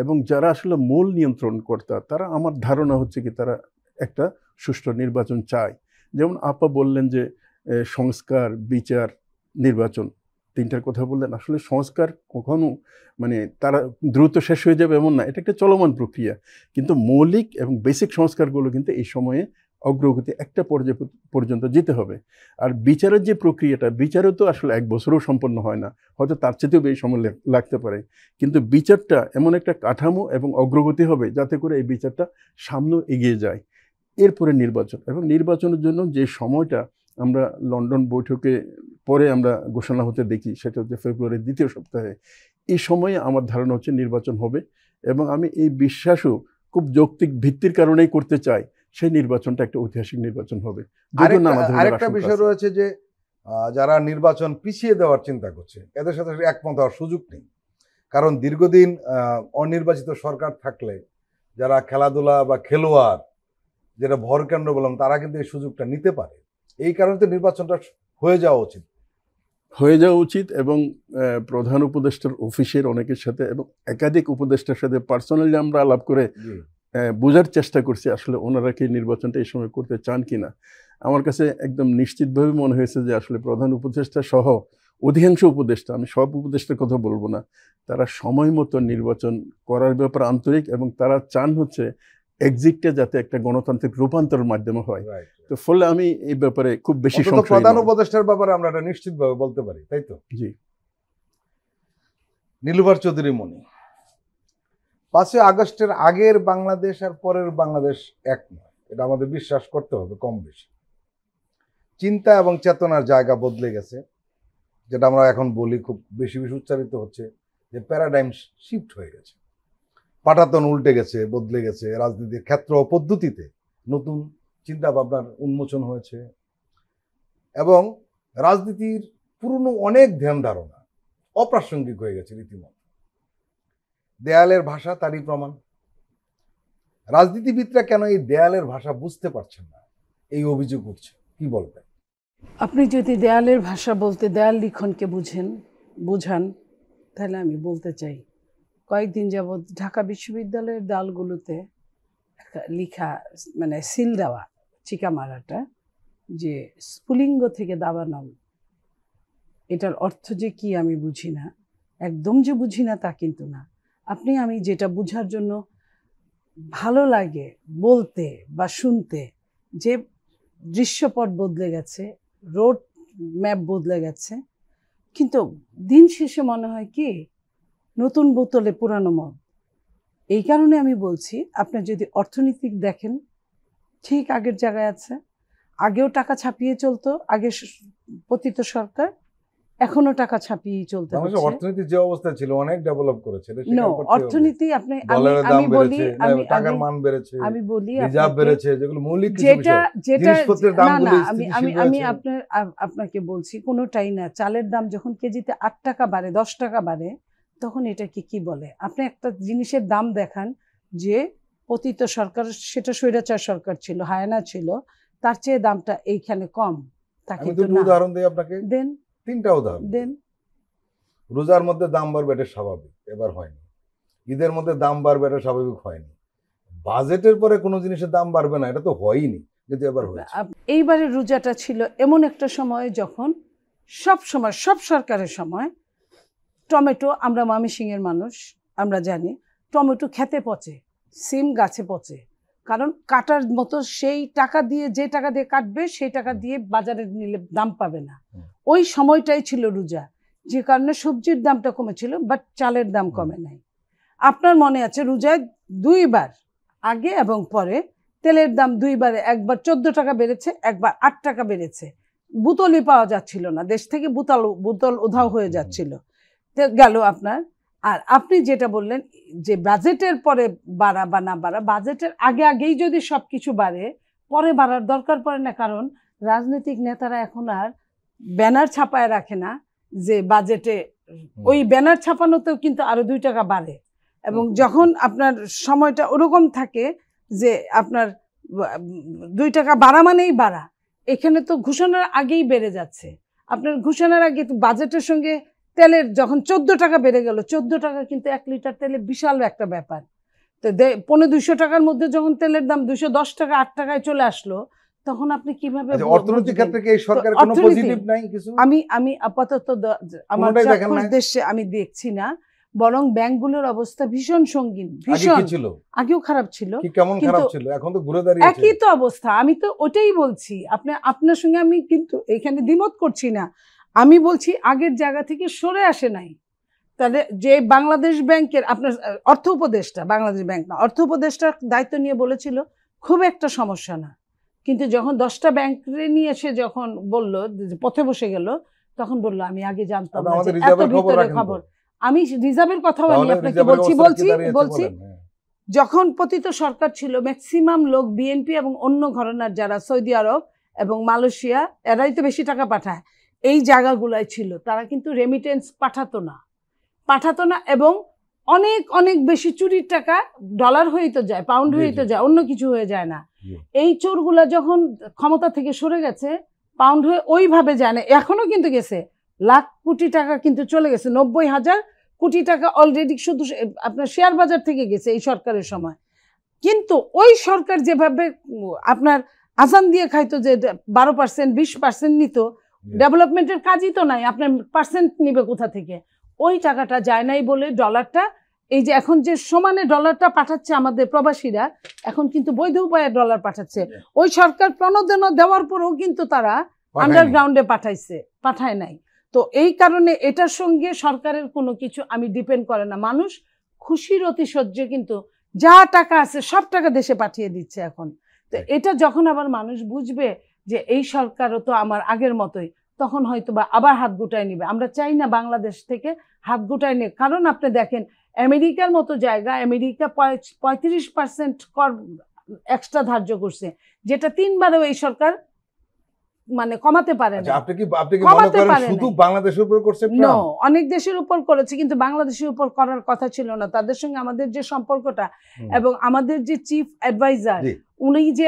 এবং যারা আসলে মূল নিয়ন্ত্রণকর্তা তারা, আমার ধারণা হচ্ছে কি, তারা একটা সুষ্ঠু নির্বাচন চায়। যেমন আপা বললেন যে সংস্কার, বিচার, নির্বাচন, তিনটার কথা বললেন। আসলে সংস্কার কখনো তারা দ্রুত শেষ হয়ে যাবে এমন না, এটা একটা চলমান প্রক্রিয়া। কিন্তু মৌলিক এবং বেসিক সংস্কারগুলো কিন্তু এই সময়ে অগ্রগতি একটা পর্যায় পর্যন্ত যেতে হবে। আর বিচারের যে প্রক্রিয়াটা, বিচারও তো আসলে 1 বছরও সম্পন্ন হয় না, হয়তো তার চেয়েও বেশি সময় লাগতে পারে। কিন্তু বিচারটা এমন একটা কাঠামো এবং অগ্রগতি হবে যাতে করে এই বিচারটা সামনে এগিয়ে যায়। এরপরে নির্বাচন, এবং নির্বাচনের জন্য যে সময়টা আমরা লন্ডন বৈঠকে পরে আমরা ঘোষণা হতে দেখি, সেটা হচ্ছে ফেব্রুয়ারির দ্বিতীয় সপ্তাহে। এই সময়ে আমার ধারণা হচ্ছে নির্বাচন হবে এবং আমি এই বিশ্বাসও খুব যৌক্তিক ভিত্তির কারণেই করতে চাই, সেই নির্বাচনটা একটা ঐতিহাসিক নির্বাচন হবে। আরেকটা বিষয় রয়েছে যে যারা নির্বাচন পিছিয়ে দেওয়ার চিন্তা করছে এদের সাথে একমত হওয়ার সুযোগ নেই, কারণ দীর্ঘদিন অনির্বাচিত সরকার থাকলে যারা খেলাধুলা বা খেলোয়াড়, যেটা ভরকেন্দ্র বললাম, তারা কিন্তু এই সুযোগটা নিতে পারে। এই কারণে তো নির্বাচনটা হয়ে যাওয়া উচিত এবং প্রধান উপদেষ্টার অফিসের অনেকের সাথে এবং একাধিক উপদেষ্টার সাথে পার্সোনালি আমরা আলাপ করে বোঝার চেষ্টা করছি আসলে ওনারা কি নির্বাচনটা এই সময় করতে চান কিনা। আমার কাছে একদম নিশ্চিতভাবে মনে হয়েছে যে আসলে প্রধান উপদেষ্টা সহ অধিকাংশ উপদেষ্টা, আমি সব উপদেষ্টার কথা বলবো না, তারা সময় মতো নির্বাচন করার ব্যাপারে আন্তরিক এবং তারা চান হচ্ছে এক্সিটটা যাতে একটা গণতান্ত্রিক রূপান্তরের মাধ্যমে হয়। তো ফলে আমি এই ব্যাপারে খুব বেশি প্রধান উপদেষ্টার ব্যাপারে আমরা এটা নিশ্চিতভাবে বলতে পারি, তাই তো? জি। নীলুফার চৌধুরী মনি, 5ই আগস্টের আগের বাংলাদেশ আর পরের বাংলাদেশ এক নয়, এটা আমাদের বিশ্বাস করতে হবে কম বেশি। চিন্তা এবং চেতনার জায়গা বদলে গেছে, যেটা আমরা এখন বলি খুব বেশি বেশি উচ্চারিত হচ্ছে যে প্যারাডাইম শিফট হয়ে গেছে, পাটাতন উল্টে গেছে, বদলে গেছে। রাজনীতির ক্ষেত্র ও পদ্ধতিতে নতুন চিন্তা ভাবনার উন্মোচন হয়েছে এবং রাজনীতির পুরনো অনেক ধ্যান ধারণা অপ্রাসঙ্গিক হয়ে গেছে রীতিমতো। দেয়ালের ভাষা তারই প্রমাণ। রাজনীতিবিদরা কেন এই দেয়ালের ভাষা বুঝতে পারছেন না, এই অভিযোগ উঠছে, কি বলবেন? আপনি যদি দেয়ালের ভাষা বলতে দেয়াল লিখনকে বুঝান, তাহলে আমি বলতে চাই, কয়েকদিন যাবৎ ঢাকা বিশ্ববিদ্যালয়ের দেয়ালগুলোতে লিখা, সিল দেওয়া, চিকা মারাটা, যে স্ফুলিঙ্গ থেকে দাবানল, এটার অর্থ যে কি আমি বুঝি না, একদম যে বুঝি না তা কিন্তু না। আমি যেটা বুঝার জন্য ভালো লাগে বলতে বা শুনতে যে দৃশ্যপট বদলে গেছে, রোড ম্যাপ বদলে গেছে, কিন্তু দিন শেষে মনে হয় কি নতুন বোতলে পুরানো মদ। এই কারণে আমি বলছি, আপনি যদি অর্থনীতি দেখেন ঠিক আগের জায়গায় আছে। আগেও টাকা ছাপিয়ে চলতো, আগে পতিত সরকার, এখনো টাকা ছাপিয়ে চলতে বাংলাদেশের হচ্ছে। অর্থনীতি যে অবস্থা ছিল অনেক ডেভেলপ করেছে, এটা নো, স্বীকার করতে হবে। অর্থনীতি আপনি ডলারের দাম আমি বলি, বেড়েছে, টাকার মান বেড়েছে, আমি বলি রিজার্ভ আপনাকে, বেড়েছে, যেগুলো মৌলিক কিছু যেটা বিষয়। যেটা জিনিসপত্রের না দামগুলো না আমি স্থিতিশীল আমি আমি রয়েছে। আপনাকে বলছি কোনোটাই না। চালের দাম যখন কেজিতে 8 টাকা বাড়ে, 10 টাকা বাড়ে, তখন এটাকে কি বলে? আপনি একটা জিনিসের দাম দেখান যে পতিত সরকার, সেটা স্বৈরাচার সরকার ছিল, হায়না ছিল, তার চেয়ে দামটা এইখানে কম তা আমি কিন্তু দুটো না। উদাহরণ দিই আপনাকে, দেন 3টা উদাহরণ দেন। রোজার মধ্যে দাম বাড়বে, এটা স্বাভাবিক, এবার হয়নি। ঈদের মধ্যে দাম বাড়বে, এটা স্বাভাবিক হয়নি। বাজেটের পরে কোনো জিনিসের দাম বাড়বে না, এটা তো হয়নি, কিন্তু এবার হয়েছে। এইবারে রোজাটা ছিল এমন একটা সময় যখন সব সময়, সব সরকারের সময় টমেটো, আমরা ময়মনসিংহের মানুষ, আমরা জানি টমেটো খেতে পচে, সিম গাছে পচে, কারণ কাটার মতো সেই টাকা দিয়ে, যে টাকা দিয়ে কাটবে সেই টাকা দিয়ে বাজারে নিলে দাম পাবে না। ওই সময়টাই ছিল রোজা, যে কারণে সবজির দামটা কমেছিল, বাট চালের দাম কমে নাই। আপনার মনে আছে রোজায় 2 বার, আগে এবং পরে, তেলের দাম 2 বারে, একবার 14 টাকা বেড়েছে, একবার 8 টাকা বেড়েছে। বোতলই পাওয়া যাচ্ছিল না, দেশ থেকে বোতল উধাও হয়ে যাচ্ছিল। গেল আপনার। আর আপনি যেটা বললেন যে বাজেটের পরে বাড়া বা না বাড়া, বাজেটের আগেই যদি সবকিছু বাড়ে, পরে বাড়ার দরকার পড়ে না, কারণ রাজনৈতিক নেতারা এখন আর ব্যানার ছাপায় রাখে না যে বাজেটে, ওই ব্যানার ছাপানোতেও কিন্তু আরো 2 টাকা বাড়ে। এবং যখন আপনার সময়টা ওরকম থাকে যে আপনার 2 টাকা বাড়া মানেই বাড়া, এখানে তো ঘোষণার আগেই বেড়ে যাচ্ছে। আপনার ঘোষণার আগে তো বাজেটের সঙ্গে তেলের যখন 14 টাকা বেড়ে গেল, 14 টাকা কিন্তু 1 লিটার তেলে বিশাল একটা ব্যাপার। তো 250 টাকার মধ্যে যখন তেলের দাম 210 টাকা, 8 টাকায় চলে আসলো, তখন আপনি কিভাবে অর্থনৈতিক ক্ষেত্রে কি এই সরকারের কোনো পজিটিভ নাই কিছু? আমি আপাতত আমার চাক্ষুষ দেশে আমি দেখছি না, বরং ব্যাংকগুলোর অবস্থা ভীষণ সঙ্গীন, ভীষণ। আগেও খারাপ ছিল, কি কেমন খারাপ ছিল, এখন তো ঘুরে দাঁড়িয়েছে একই তো অবস্থা। আমি তো ওটাই বলছি, আপনার সঙ্গে আমি কিন্তু এখানে দ্বিমত করছি না। আমি বলছি আগের জায়গা থেকে সরে আসে নাই। তাহলে যে বাংলাদেশ ব্যাংকের আপনার অর্থ উপদেষ্টা, বাংলাদেশ ব্যাংক না, অর্থ উপদেষ্টার দায়িত্ব নিয়ে বলেছিল খুব একটা সমস্যা না, কিন্তু যখন 10টা ব্যাংক নিয়ে এসে যখন বললো, পথে বসে গেল, তখন বললো আমি আগে জানতাম না যে এত ভিতরে খবর। আমি রিজার্ভের কথাও আমি আপনাকে বলছি যখন পতিত সরকার ছিল, ম্যাক্সিমাম লোক বিএনপি এবং অন্য ঘরানার যারা সৌদি আরব এবং মালয়েশিয়া, এরাই তো বেশি টাকা পাঠায়, এই জায়গাগুলাই ছিল, তারা কিন্তু রেমিটেন্স পাঠাতো না, এবং অনেক অনেক বেশি চুরির টাকা ডলার হয়ে তো যায়, পাউন্ড হয়ে তো যায়, অন্য কিছু হয়ে যায় না। এই চোরগুলা যখন ক্ষমতা থেকে সরে গেছে, পাউন্ড হয়ে ওইভাবে যায় না, এখনো কিন্তু গেছে, লাখ কোটি টাকা কিন্তু চলে গেছে, 90,000 কোটি টাকা অলরেডি শুধু আপনার শেয়ার বাজার থেকে গেছে এই সরকারের সময়। কিন্তু ওই সরকার যেভাবে আপনার আজান দিয়ে খাইতো, যে 12%, 20% নিত, ডেভেলপমেন্টের কাজই তো নাই, আপনার পার্সেন্ট নিবে কোথা থেকে? ওই টাকাটা যায় নাই বলে ডলারটা, এই যে এখন যে সমানে ডলারটা পাঠাচ্ছে আমাদের প্রবাসীরা, এখন কিন্তু বৈধ উপায়ে ডলার পাঠাচ্ছে। ওই সরকার প্রণোদনা দেওয়ার পরেও কিন্তু তারা আন্ডারগ্রাউন্ডে পাঠায় নাই। তো এই কারণে এটার সঙ্গে সরকারের কোনো কিছু আমি ডিপেন্ড করে না। মানুষ খুশির অতিশয্যে কিন্তু যা টাকা আছে সব টাকা দেশে পাঠিয়ে দিচ্ছে এখন। তো এটা যখন আবার মানুষ বুঝবে যে এই সরকারও তো আমার আগের মতোই, তখন হয়তো বা আবার হাত গুটায় নিবে। আমরা চাই না বাংলাদেশ থেকে হাত গুটায় নিয়ে, কারণ আপনি দেখেন আমেরিকার মতো জায়গা, আমেরিকা 35% কর এক্সট্রা ধার্য করছে, যেটা 3 বারেও এই সরকার মানে কমাতে পারে না। আপনি কি মনে করেন শুধু বাংলাদেশের উপর করছে? না, অনেক দেশের উপর করেছে, কিন্তু বাংলাদেশের উপর করার কথা ছিল না। তাদের সঙ্গে আমাদের যে সম্পর্কটা, এবং আমাদের যে চিফ অ্যাডভাইজার, উনি যে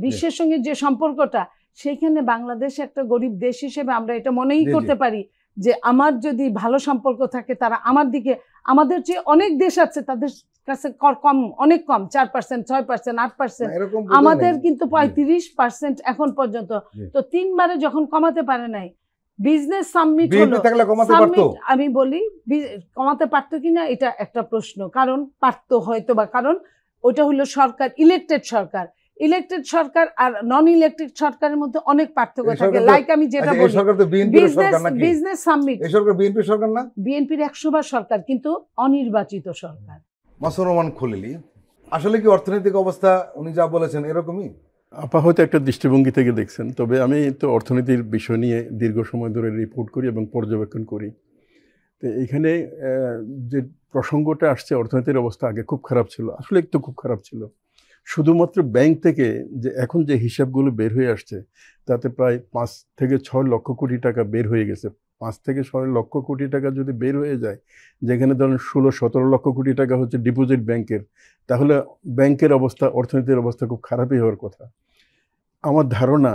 বিশ্বের সঙ্গে যে সম্পর্কটা, সেইখানে বাংলাদেশ একটা গরিব দেশ হিসেবে আমরা এটা মনেই করতে পারি যে আমার যদি ভালো সম্পর্ক থাকে, তারা আমার দিকে, আমাদের যে অনেক দেশ আছে তাদের কাছে কর কম, অনেক কম, 4%, 6%, 8%, আমাদের কিন্তু 35% এখন পর্যন্ত। তো 3 বারে যখন কমাতে পারে নাই, বিজনেস সামিট হলো, আমি বলি কমাতে পারতো কিনা এটা একটা প্রশ্ন, কারণ পারতো হয়তো বা, কারণ ওটা হলো সরকার, ইলেক্টেড সরকার। ইলেক্টেড সরকার আর নন ইলেক্টেড সরকারের মধ্যে অনেক পার্থক্য এই থাকে। সরকার তো- লাইক আমি যেটা আচ্ছা, এই বলি, সরকার তো বিএনপির সরকার নাকি? বিজনেস সামিট, এই সরকার বিএনপির সরকার না? বিএনপির 100 বার সরকার, কিন্তু অনির্বাচিত সরকার। মাসুর রহমান খলিলি, আসলে কি অর্থনৈতিক অবস্থা উনি যা বলেছেন এরকমই? আপাতত একটা দৃষ্টিভঙ্গি থেকে দেখছেন, তবে আমি তো অর্থনীতির বিষয় নিয়ে দীর্ঘ সময় ধরে রিপোর্ট করি এবং পর্যবেক্ষণ করি। তো এখানে যে প্রসঙ্গটা আসছে, অর্থনীতির অবস্থা আগে খুব খারাপ ছিল, আসলে একটু খুব খারাপ ছিল। শুধুমাত্র ব্যাংক থেকে যে এখন যে হিসাবগুলো বের হয়ে আসছে, তাতে প্রায় 5 থেকে 6 লক্ষ কোটি টাকা বের হয়ে গেছে। 5 থেকে 6 লক্ষ কোটি টাকা যদি বের হয়ে যায়, যেখানে ধরেন 16-17 লক্ষ কোটি টাকা হচ্ছে ডিপোজিট ব্যাংকের, তাহলে ব্যাংকের অবস্থা, অর্থনীতির অবস্থা খুব খারাপই হওয়ার কথা। আমার ধারণা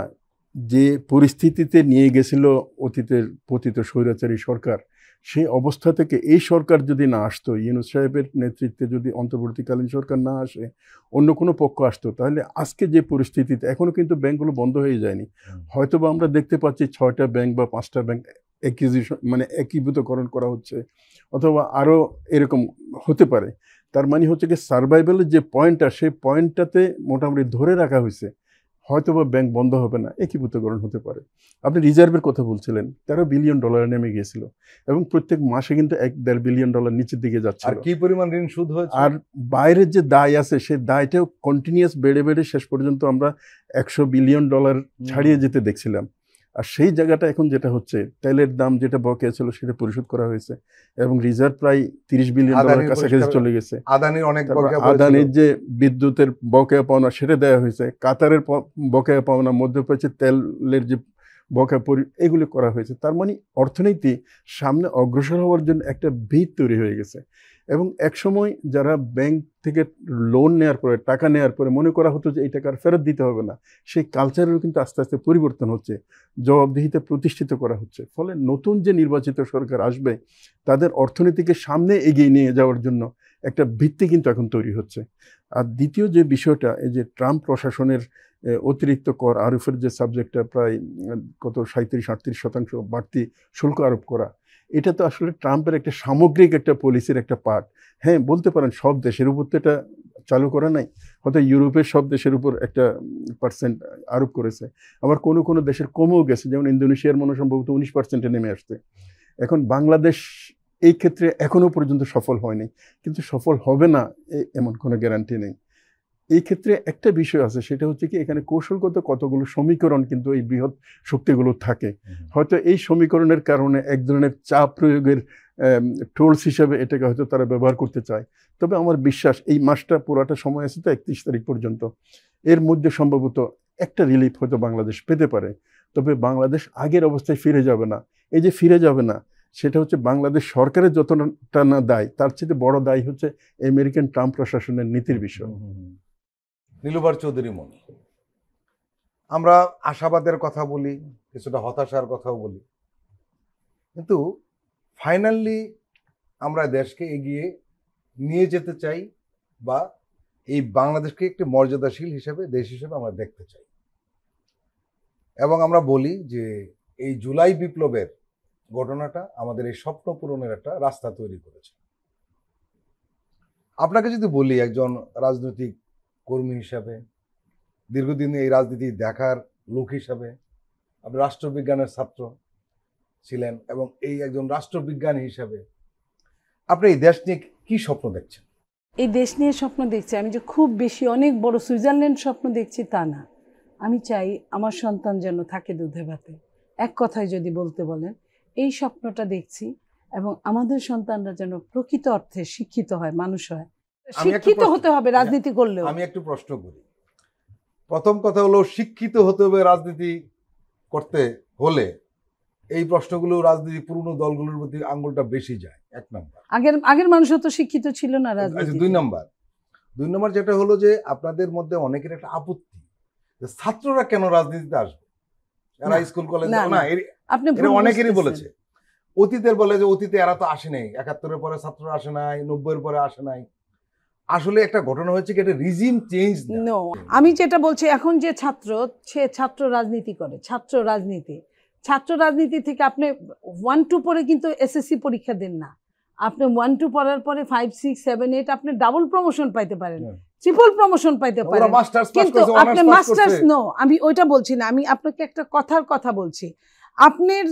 যে পরিস্থিতিতে নিয়ে গেছিল অতীতের পতিত স্বৈরাচারী সরকার, সেই অবস্থা থেকে এই সরকার যদি না আসতো, ইউনূস সাহেবের নেতৃত্বে যদি অন্তর্বর্তীকালীন সরকার না আসে, অন্য কোনো পক্ষ আসতো, তাহলে আজকে যে পরিস্থিতিতে, এখনও কিন্তু ব্যাংকগুলো বন্ধ হয়ে যায়নি। হয়তোবা আমরা দেখতে পাচ্ছি 6টা ব্যাংক বা 5টা ব্যাংক একীভূতকরণ করা হচ্ছে, অথবা আরও এরকম হতে পারে। তার মানে হচ্ছে কি, সার্ভাইভালের যে পয়েন্টটা, সেই পয়েন্টটাতে মোটামুটি ধরে রাখা হয়েছে। হয়তোবা ব্যাংক বন্ধ হবে না, একীভূতকরণ হতে পারে। আপনি রিজার্ভের কথা বলছিলেন, 13 বিলিয়ন ডলার নেমে গিয়েছিল, এবং প্রত্যেক মাসে কিন্তু 1-1.5 বিলিয়ন ডলার নিচের দিকে যাচ্ছে। আর কি পরিমাণ ঋণ সুদ হয়েছে? আর বাইরের যে দায় আছে, সেই দায়টাও কন্টিনিউয়াস বেড়ে বেড়ে শেষ পর্যন্ত আমরা 100 বিলিয়ন ডলার ছাড়িয়ে যেতে দেখছিলাম। আর সেই জায়গাটা এখন যেটা হচ্ছে, তেলের দাম যেটা বকেয়া ছিল সেটা পরিশোধ করা হয়েছে, এবং রিজার্ভ প্রায় 30 বিলিয়ন ডলার কাছাকাছি চলে গেছে। আদানির অনেক আদানির যে বিদ্যুতের বকেয়া পাওনা সেটা দেওয়া হয়েছে, কাতারের বকেয়া পাওনা, মধ্যপ্রাচ্যের তেলের যে বকেয়া এগুলি করা হয়েছে। তার মানে অর্থনীতি সামনে অগ্রসর হওয়ার জন্য একটা ভিত তৈরি হয়ে গেছে। এবং একসময় যারা ব্যাংক থেকে লোন নেওয়ার পরে, টাকা নেওয়ার পরে মনে করা হতো যে এই টাকা আর ফেরত দিতে হবে না, সেই কালচারেরও কিন্তু আস্তে আস্তে পরিবর্তন হচ্ছে, জবাবদিহিতা প্রতিষ্ঠিত করা হচ্ছে। ফলে নতুন যে নির্বাচিত সরকার আসবে, তাদের অর্থনীতিকে সামনে এগিয়ে নিয়ে যাওয়ার জন্য একটা ভিত্তি কিন্তু এখন তৈরি হচ্ছে। আর দ্বিতীয় যে বিষয়টা, এই যে ট্রাম্প প্রশাসনের অতিরিক্ত কর আরোপের যে সাবজেক্টটা, প্রায় কত 37-38% বাড়তি শুল্ক আরোপ করা, এটা তো আসলে ট্রাম্পের একটা সামগ্রিক একটা পলিসির একটা পার্ট। হ্যাঁ, বলতে পারেন সব দেশের উপর তো এটা চালু করা নাই, হয়তো ইউরোপের সব দেশের উপর একটা % আরোপ করেছে, আবার কোনো কোনো দেশের কমেও গেছে, যেমন ইন্দোনেশিয়ার মনে সম্ভবত 19% নেমে আসছে। এখন বাংলাদেশ এই ক্ষেত্রে এখনও পর্যন্ত সফল হয়নি, কিন্তু সফল হবে না এমন কোনো গ্যারান্টি নেই। এই ক্ষেত্রে একটা বিষয় আছে, সেটা হচ্ছে কি, এখানে কৌশলগত কতগুলো সমীকরণ কিন্তু এই বৃহৎ শক্তিগুলো থাকে। হয়তো এই সমীকরণের কারণে এক ধরনের চাপ প্রয়োগের টুলস হিসাবে এটাকে হয়তো তারা ব্যবহার করতে চায়। তবে আমার বিশ্বাস এই মাসটা পুরাটা সময় আছে তো 31 তারিখ পর্যন্ত, এর মধ্যে সম্ভবত একটা রিলিফ হয়তো বাংলাদেশ পেতে পারে। তবে বাংলাদেশ আগের অবস্থায় ফিরে যাবে না। এই যে ফিরে যাবে না, সেটা হচ্ছে বাংলাদেশ সরকারের যতটা না দায়, তার চেয়ে বড় দায় হচ্ছে আমেরিকান ট্রাম্প প্রশাসনের নীতির বিষয়। নীলুবার চৌধুরী মনি, আমরা আশাবাদের কথা বলি, কিছুটা হতাশার কথাও বলি, কিন্তু ফাইনালি আমরা দেশকে এগিয়ে নিয়ে যেতে চাই, বা এই বাংলাদেশকে একটি মর্যাদাশীল হিসেবে, দেশ হিসেবে আমরা দেখতে চাই। এবং আমরা বলি যে এই জুলাই বিপ্লবের ঘটনাটা আমাদের এই স্বপ্ন পূরণের একটা রাস্তা তৈরি করেছে। আপনাকে যদি বলি, একজন রাজনৈতিক কর্মী হিসাবে, দীর্ঘদিন এই রাজনীতি দেখার লোক হিসাবে, আপনি রাষ্ট্রবিজ্ঞানের ছাত্র ছিলেন, এবং এই একজন রাষ্ট্রবিজ্ঞানী হিসাবে আপনি এই দেশ নিয়ে কি স্বপ্ন দেখছেন? এই দেশ নিয়ে স্বপ্ন দেখছি আমি যে খুব বেশি অনেক বড় সুইজারল্যান্ড স্বপ্ন দেখছি তা না। আমি চাই আমার সন্তান যেন থাকে দুধে ভাতে। এক কথায় যদি বলতে বলেন, এই স্বপ্নটা দেখছি, এবং আমাদের সন্তানরা যেন প্রকৃত অর্থে শিক্ষিত হয়, মানুষ হয়। শিক্ষিত হতে হবে রাজনীতি করলেও। আমি একটু প্রশ্ন করি। প্রথম কথা হলো, শিক্ষিত হতে হবে রাজনীতি করতে হলে, এই প্রশ্নগুলো রাজনীতি পুরনো দলগুলোর প্রতি আঙ্গুলটা বেশি যায়। এক নাম্বার। আগের মানুষও তো শিক্ষিত ছিল না রাজনীতি। দুই নাম্বার যেটা হলো যে আপনাদের মধ্যে অনেকের একটা আপত্তি যে ছাত্ররা কেন রাজনীতিতে আসবে, এরা স্কুল কলেজ না, আপনি অনেকেরই বলেছে। অতীতের বলে যে অতীতে এরা তো আসে নাই, 71-এর পরে ছাত্ররা আসে নাই, 90-এর পরে আসে নাই। আসলে একটা ঘটনা হচ্ছে কি, এটা রিজিম চেঞ্জ না। আমি যেটা বলছি, এখন যে ছাত্র, সে ছাত্র রাজনীতি করে, ছাত্র রাজনীতি থেকে আপনি 1-2 পরে কিন্তু এসএসসি পরীক্ষা দেন না, আপনি 1-2 পড়ার পরে 5, 6, 7, 8 আপনি ডাবল প্রমোশন পাইতে পারেন। ট্রিপল প্রমোশন পাইতে ওরা পারেন, মাস্টার্স পাস কিন্তু করছে, আপনি অনার্স পাস মাস্টার্স করছে। নো, আমি ওইটা বলছি না, আমি আপনাকে একটা কথা বলছি। আপনার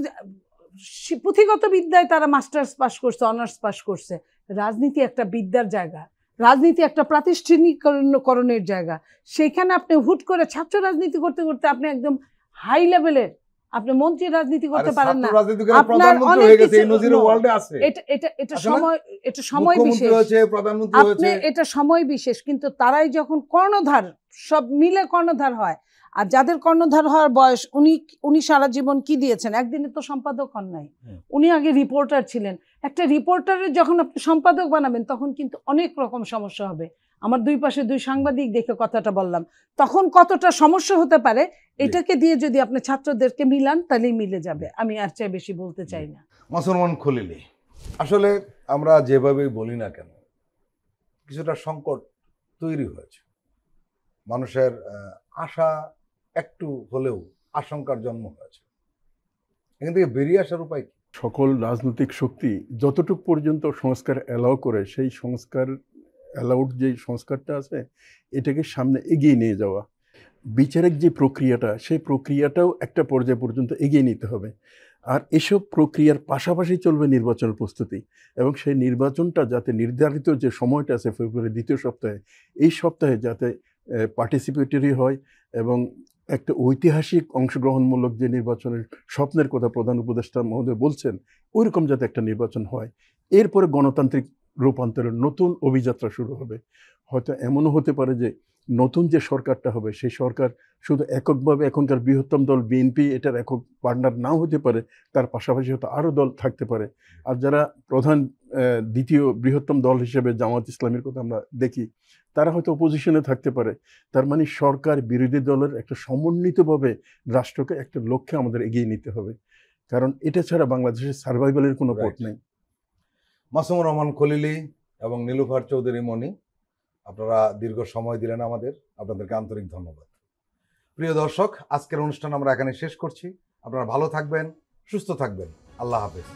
পুঁথিগত বিদ্যায় তারা মাস্টার্স পাস করছে, অনার্স পাস করছে। রাজনীতি একটা বিদ্যার জায়গা, রাজনীতি একটা প্রাতিষ্ঠানিকরণের জায়গা। সেইখানে আপনি হুট করে ছাত্র রাজনীতি করতে করতে আপনি একদম হাই লেভেলের আপনি মন্ত্রী রাজনীতি করতে পারেন না। রাজনীতি করে আপনার প্রধানমন্ত্রী অনেক হয়ে গেছে, কিছু- এই নজির no, ওয়ার্ল্ডে আছে। এটা আছে না? সময় মুখ্যমন্ত্রী বিশেষ, হয়েছে, প্রধানমন্ত্রী আপনি হয়েছে। এটা সময় বিশেষ, কিন্তু তারাই যখন কর্ণধার, সব মিলে কর্ণধার হয়। আর যাদের কর্ণধার হওয়ার বয়স, উনি সারা জীবন কি দিয়েছেন, একদিনে তো সম্পাদক হন নাই, উনি আগে রিপোর্টার ছিলেন। একটা রিপোর্টারের যখন আপনি সম্পাদক বানাবেন তখন কিন্তু অনেক রকম সমস্যা হবে। আমার দুই পাশে দুই সাংবাদিক দেখে কথাটা বললাম, তখন কতটা সমস্যা হতে পারে এটাকে দিয়ে যদি আপনি ছাত্রদেরকে মিলান তাহলেই মিলে যাবে। আমি আর চাই বেশি বলতে চাই না। মাসুর খলিলি, আসলে আমরা যেভাবেই বলি না কেন কিছুটা সংকট তৈরি হয়েছে, মানুষের আশা একটু হলেও আশঙ্কার জন্ম হয়েছে। এখান থেকে বেরিয়ে আসার উপায় কি? সকল রাজনৈতিক শক্তি যতটুকু পর্যন্ত সংস্কার অ্যালাউ করে, সেই সংস্কার অ্যালাউড যে সংস্কারটা আছে এটাকে সামনে এগিয়ে নিয়ে যাওয়া। বিচারিক যে প্রক্রিয়াটা, সেই প্রক্রিয়াটাও একটা পর্যায় পর্যন্ত এগিয়ে নিতে হবে। আর এসব প্রক্রিয়ার পাশাপাশি চলবে নির্বাচনের প্রস্তুতি, এবং সেই নির্বাচনটা যাতে নির্ধারিত যে সময়টা আছে ফেব্রুয়ারির দ্বিতীয় সপ্তাহে, এই সপ্তাহে যাতে পার্টিসিপেটরি হয় এবং একটা ঐতিহাসিক অংশগ্রহণমূলক যে নির্বাচনের স্বপ্নের কথা প্রধান উপদেষ্টা মহোদয় বলছেন, ওইরকম যাতে একটা নির্বাচন হয়। এরপরে গণতান্ত্রিক রূপান্তরের নতুন অভিযাত্রা শুরু হবে। হয়তো এমনও হতে পারে যে নতুন যে সরকারটা হবে সেই সরকার শুধু এককভাবে এখনকার বৃহত্তম দল বিএনপি এটার একক পার্টনার নাও হতে পারে, তার পাশাপাশি হয়তো আরও দল থাকতে পারে। আর যারা প্রধান দ্বিতীয় বৃহত্তম দল হিসেবে জামাত ইসলামের কথা আমরা দেখি, তারা হয়তো অপোজিশনে থাকতে পারে। তার মানে সরকার বিরোধী দলের একটা সমন্বিতভাবে রাষ্ট্রকে একটা লক্ষ্যে আমাদের এগিয়ে নিতে হবে, কারণ এটা ছাড়া বাংলাদেশের সার্ভাইভালের কোনো পথ নেই। মাসুমুর রহমান খলিলি এবং নীলুফার চৌধুরী মণি, আপনারা দীর্ঘ সময় দিলেন আমাদের, আপনাদেরকে আন্তরিক ধন্যবাদ। প্রিয় দর্শক, আজকের অনুষ্ঠান আমরা এখানে শেষ করছি। আপনারা ভালো থাকবেন, সুস্থ থাকবেন। আল্লাহ হাফেজ।